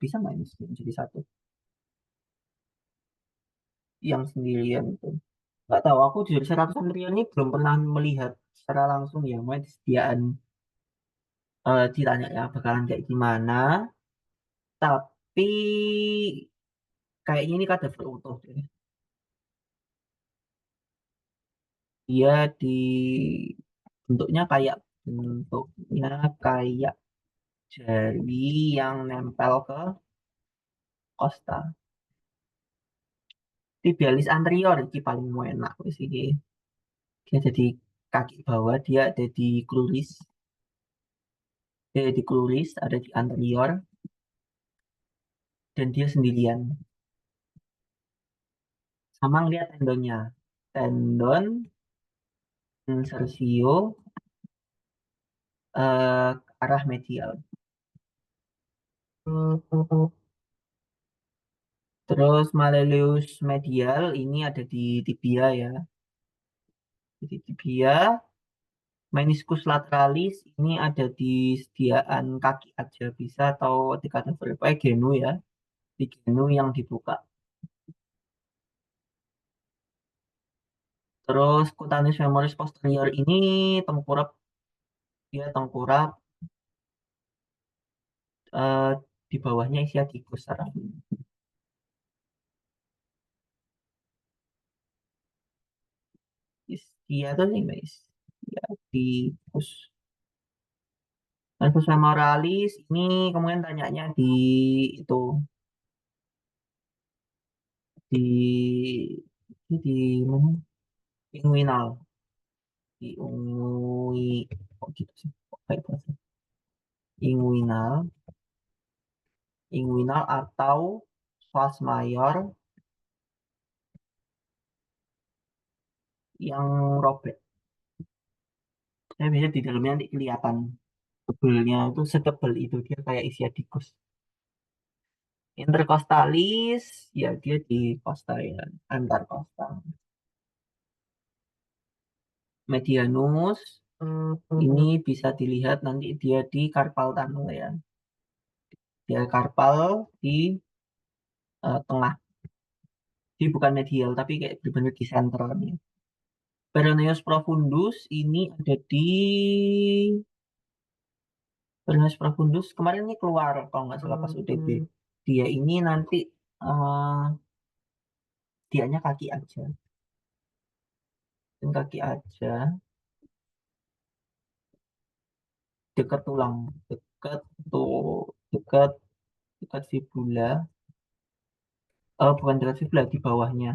Bisa nggak ini jadi satu? Yang sendirian itu. Nggak tahu, aku jujur 100 anterior ini belum pernah melihat secara langsung ya. Mau disediaan ditanya ya bakalan kayak gimana. Tapi kayaknya ini kadaver utuh deh. Dia di bentuknya kayak jari yang nempel ke kosta. Tibialis anterior ini paling enak wis iki. Dia ada di kaki bawah, dia ada di kruris, dia ada di kruris, ada di anterior, dan dia sendirian. Sama ngeliat tendonnya. Tendon insersio ke arah medial. Terus malleolus medial ini ada di tibia ya. Di tibia, meniscus lateralis ini ada di sediaan kaki aja bisa atau dikatakan genu ya. Di genu yang dibuka. Terus cutaneous femoris posterior ini tengkurap, dia tengkurap eh, di bawahnya ischiaticus saraf. Ischiaticus itu nih guys. Ischiaticus. Nervus femoralis ini kemudian tanyanya itu di mana? Inguinal. Di kok gitu sih? Kok kayak bahasa? Inguinal, inguinal atau pars mayor yang robek. Saya bisa di dalamnya nanti kelihatan tebelnya itu setebel itu dia kayak isi adikus. Intercostalis ya dia di costa ya antar costa. Medianus ini bisa dilihat nanti dia di carpal tunnel ya. Dia carpal di tengah. Dia bukan medial tapi kayak benar-benar di center nih. Peroneus profundus ini ada di Peroneus profundus kemarin ini keluar kalau nggak salah pas UTB. Dia ini nanti eh dianya kaki aja. Dan kaki aja dekat tulang, dekat tuh, dekat dekat fibula. Bukan dekat fibula di bawahnya.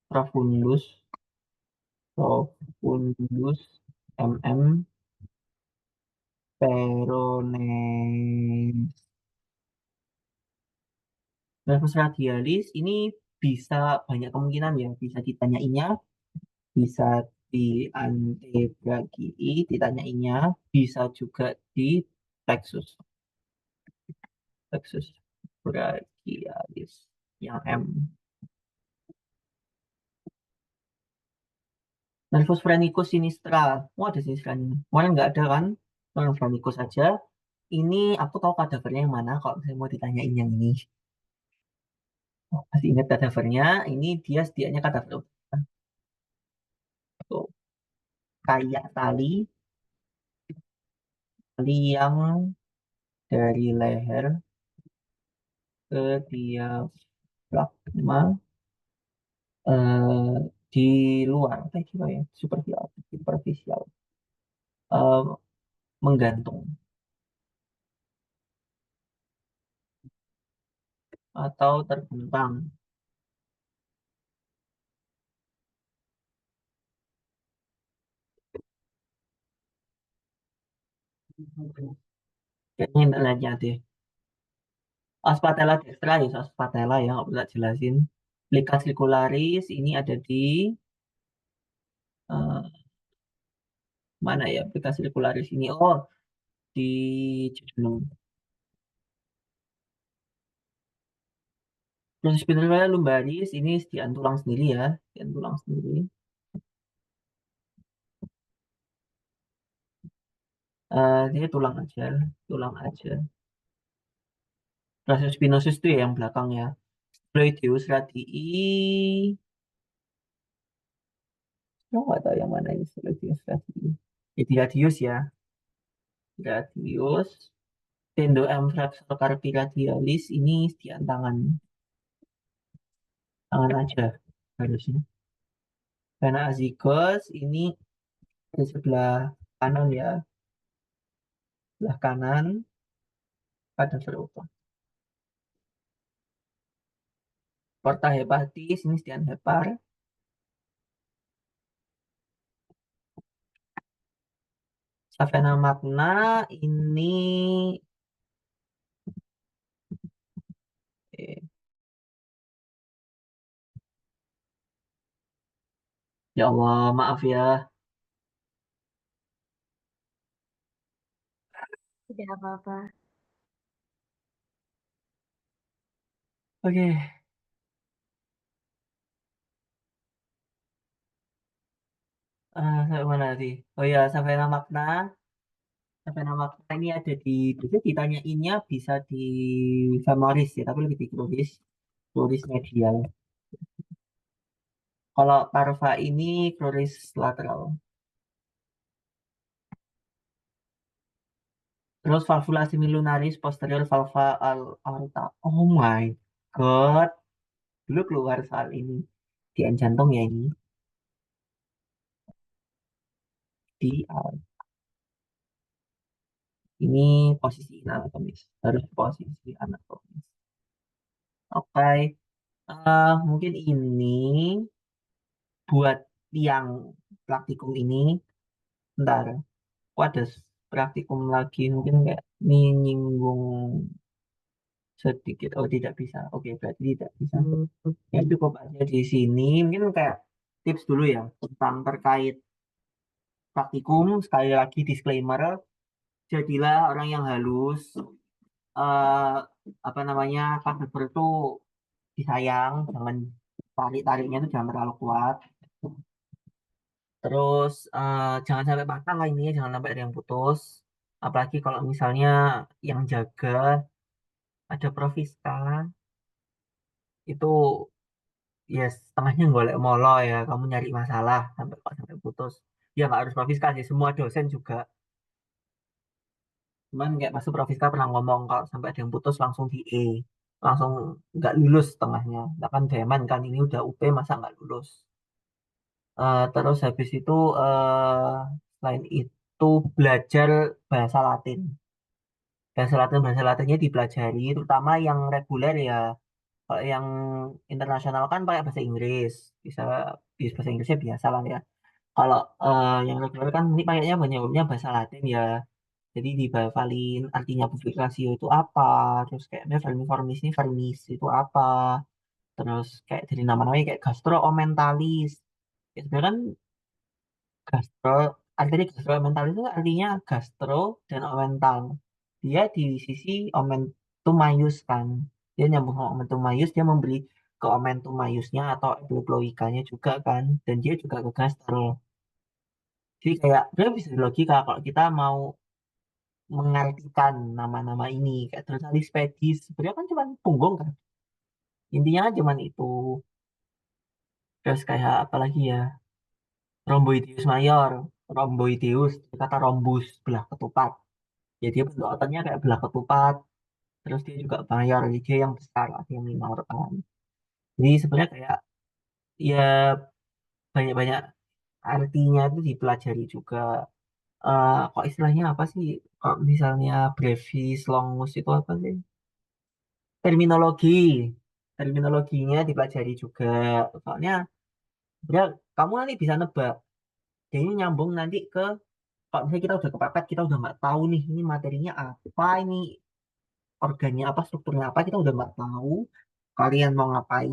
Profundus, profundus, mm, peroneus. Nervus radialis ini bisa banyak kemungkinan ya, bisa ditanyainnya, bisa di antebrachii ditanyainnya, bisa juga di plexus, plexus brachialis yang M. Nervus phrenicus sinistra, ada sinistranya. Kemarin nggak ada kan? Nervus phrenicus saja. Ini aku tahu kadavernya yang mana kalau saya mau ditanyain yang ini. Masih ingat kadavernya, ini dia sedianya kadaver tuh, kayak tali yang dari leher ke diafragma eh, di luar, apa itu ya, superficial, superficial, eh, menggantung atau terbentang. Kayaknya internetnya deh. Spatella dextra ya, spatella ya, nggak bisa jelasin. Plica circularis ini ada di eh, mana ya? Plica circularis ini, oh di, jejunum. Proses spinocerebellar lumbaris ini sediaan tulang sendiri ya, sediaan tulang sendiri. Dia tulang aja. Proses spinosus itu ya yang belakang ya. Spinoideus radii. Lo nggak tahu yang mana ini spinoideus radii. Jadi radius ya, radius. Tendo M flexor carpi radialis ini sediaan tangan, tangan aja harusnya. Karena azygos ini di sebelah kanan ya, sebelah kanan pada serupa. Porta hepatis ini sediaan hepar. Savena magna ini eh, ya Allah maaf ya. Tidak apa-apa. Oke, sampai mana tadi? Oh ya, Savena magna ini ada bisa ditanyainnya bisa di femoris ya, tapi lebih di kruris, kruris medial. Kalau parva ini kruris lateral. Terus valvula semilunaris posterior valva al aorta. Oh my God. Dulu keluar soal ini. Di jantung ya ini. Di aorta. Ini posisi anatomis. Harus posisi anatomis. Oke. Mungkin ini buat yang praktikum ini. Bentar. Aku ada praktikum lagi. Mungkin kayak menyinggung sedikit. Oh tidak bisa. Oke berarti tidak bisa. Ya cukup aja di sini. Mungkin kayak tips dulu ya tentang terkait praktikum. Sekali lagi disclaimer, jadilah orang yang halus. eh Apa namanya, kader itu disayang, jangan tarik-tariknya itu jangan terlalu kuat. Terus jangan sampai patah lah ini, jangan sampai ada yang putus. Apalagi kalau misalnya yang jaga ada Proviska itu ya setengahnya golek molo ya, kamu nyari masalah sampai kok sampai putus. Ya nggak harus Proviska sih, semua dosen juga. Cuman kayak pas Proviska pernah ngomong kalau sampai ada yang putus langsung di E, langsung nggak lulus setengahnya. Nah, kan Deman kan ini udah UP masa nggak lulus. Terus habis itu eh selain itu belajar bahasa Latin. Bahasa Latinnya dipelajari, terutama yang reguler ya. Kalau yang internasional kan pakai bahasa Inggris, bisa bisa bahasa Inggrisnya biasa lah ya. Kalau yang reguler kan ini pakainya banyaknya bahasa Latin ya. Jadi dibafalin artinya publikasio itu apa, terus kayak vermiformis ini vermis itu apa, terus kayak dari nama-namanya kayak gastroomentalis. Ya, sebenarnya kan gastro, artinya gastroomentalis itu artinya gastro dan omental. Dia di sisi omentum maius kan. Dia nyambung sama omentum maius, dia memberi ke omentum maiusnya atau euploikanya juga kan. Dan dia juga ke gastro. Jadi kayak dia bisa logika kalau kita mau mengartikan nama-nama ini kayak tersalis pedis sebenarnya kan cuma punggung kan, intinya kan cuma itu. Terus kayak apalagi ya, rhomboideus mayor, rhomboideus kata rhombus belah ketupat, jadi dia bentuk otaknya kayak belah ketupat. Terus dia juga mayor, jadi dia yang besar ada yang minor kan. Jadi sebenarnya kayak ya banyak-banyak artinya itu dipelajari juga. Kok istilahnya apa sih, kok misalnya brevis longus itu apa sih, terminologi, terminologinya dipelajari juga. Soalnya sebenarnya kamu nanti bisa nebak, jadi nyambung nanti ke kalau misalnya kita udah kepepet, kita udah nggak tahu nih ini materinya apa, ini organnya apa, strukturnya apa, kita udah nggak tahu, kalian mau ngapain,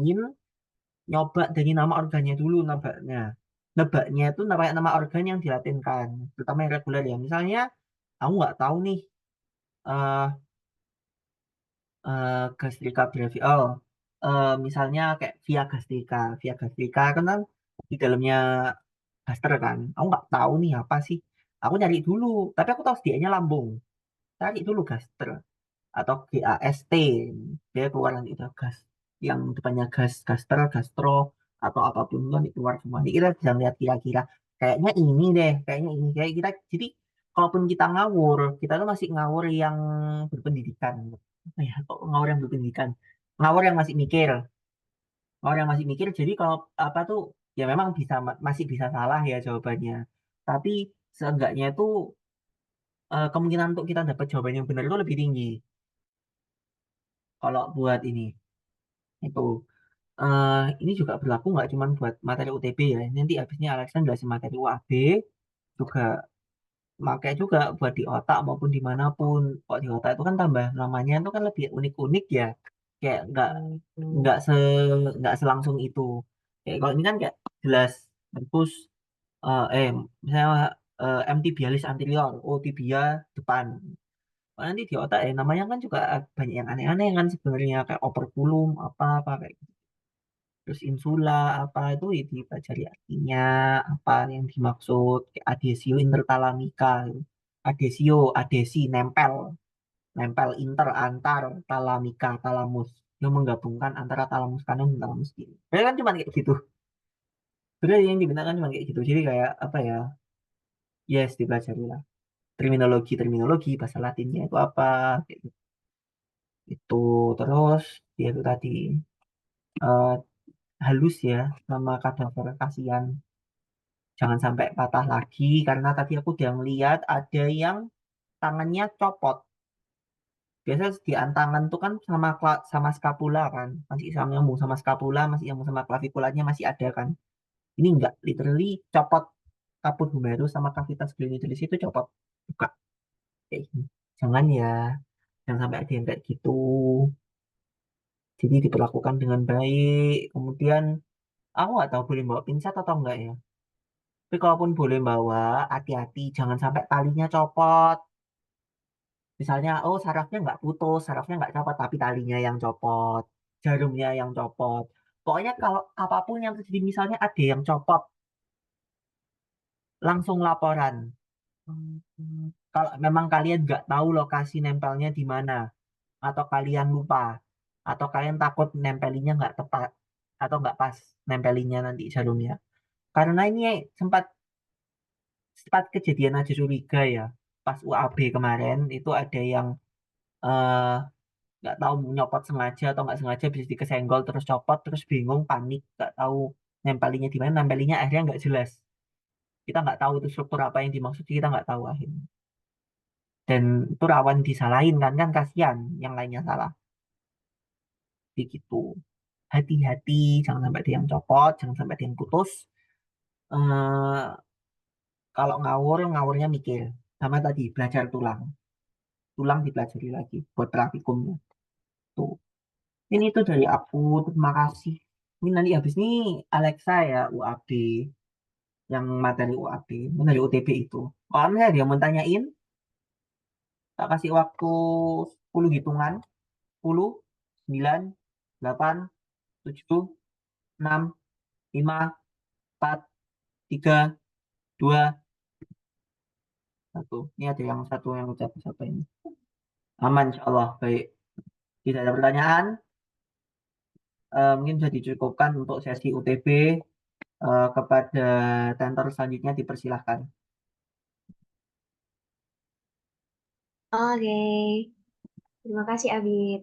nyoba dari nama organnya dulu nebaknya. Nebaknya itu nama organ yang dilatinkan, terutama yang reguler ya. Misalnya kamu nggak tahu nih eh gastrica brachial, misalnya kayak via gastrika kan di dalamnya gaster kan. Aku nggak tahu nih apa sih. Aku nyari dulu, tapi aku tahu sedianya lambung. Cari dulu gaster atau GAST, dia keluar nanti itu gas yang depannya gaster, gastro atau apapun itu nanti keluar semua. Jadi kita bisa lihat kira-kira kayaknya ini deh, kayaknya ini kayak kita. Jadi kalaupun kita ngawur, kita tuh masih ngawur yang berpendidikan. Apa ya, kok ngawur yang berpendidikan? Ngawur yang masih mikir, ngawur yang masih mikir. Jadi kalau apa tuh ya memang bisa masih bisa salah ya jawabannya. Tapi seenggaknya itu kemungkinan untuk kita dapat jawaban yang benar itu lebih tinggi kalau buat ini. Itu ini juga berlaku nggak cuma buat materi UTB ya. Nanti habisnya Alexa jelasin materi UAB juga pakai juga buat di otak maupun dimanapun. Kok di otak itu kan tambah namanya itu kan lebih unik-unik ya. Kayak nggak se nggak selangsung itu. Kayak kalau ini kan kayak jelas terus misalnya M tibialis anterior, O tibia depan. Oh, nanti di otak ya namanya kan juga banyak yang aneh-aneh kan sebenarnya kayak operculum apa-apa kayak gitu. Terus insula apa itu ya dipelajari artinya apa yang dimaksud kayak adesio intertalamika gitu. Adesi nempel nempel antar talamika talamus yang menggabungkan antara talamus kanan dan talamus kiri. Jadi kan cuma kayak gitu. Sebenarnya yang digunakan cuma kayak gitu. Jadi kayak apa ya? Yes, dipelajari lah. Terminologi bahasa Latinnya itu apa kayak gitu. Itu terus dia itu tadi eh, halus ya nama kadaver kasihan. Jangan sampai patah lagi karena tadi aku udah ngeliat ada yang tangannya copot. Biasa di antangan tuh kan sama sama skapula kan, masih sama nyambung sama skapula, masih nyambung sama klavikulanya masih ada kan. Ini enggak, literally copot kaput humerus sama cavitas glenoideus itu copot, buka kayak gini. Jangan ya, jangan sampai ada yang kayak gitu. Jadi diperlakukan dengan baik. Kemudian aku nggak tahu boleh bawa pinset atau enggak ya. Tapi kalaupun boleh bawa, hati-hati jangan sampai talinya copot. Misalnya, oh sarafnya nggak putus, sarafnya nggak copot, tapi talinya yang copot, jarumnya yang copot. Pokoknya kalau apapun yang terjadi, misalnya ada yang copot, langsung laporan. Kalau memang kalian nggak tahu lokasi nempelnya di mana, atau kalian lupa, atau kalian takut nempelinnya nggak tepat, atau nggak pas nempelinnya nanti jarumnya. Karena ini sempat sempat kejadian aja curiga ya, pas UAB kemarin itu ada yang eh, nggak tahu nyopot sengaja atau nggak sengaja bisa dikesenggol terus copot terus bingung panik nggak tahu nempelinnya di mana nempelinya akhirnya nggak jelas kita nggak tahu itu struktur apa yang dimaksud kita nggak tahu akhirnya dan itu rawan disalahin kan kan kasihan yang lainnya salah jadi gitu hati-hati jangan sampai ada yang copot jangan sampai ada yang putus eh kalau ngawur ngawurnya mikir sama tadi belajar tulang tulang dipelajari lagi buat praktikumnya tuh. Ini tuh dari aku, terima kasih. Ini nanti habis ini Alexa ya, UAB, yang materi UAB, ini dari UTB itu. Kalau misalnya dia mau tanyain, tak kasih waktu 10 hitungan, 10, 9, 8, 7, 6, 5, 4, 3, 2, 1. Ini ada yang satu yang ucap siapa ini. Aman, insya Allah. Baik. Tidak ada pertanyaan, mungkin bisa dicukupkan untuk sesi UTB. Kepada tentor selanjutnya dipersilahkan. Oke, terima kasih Abid.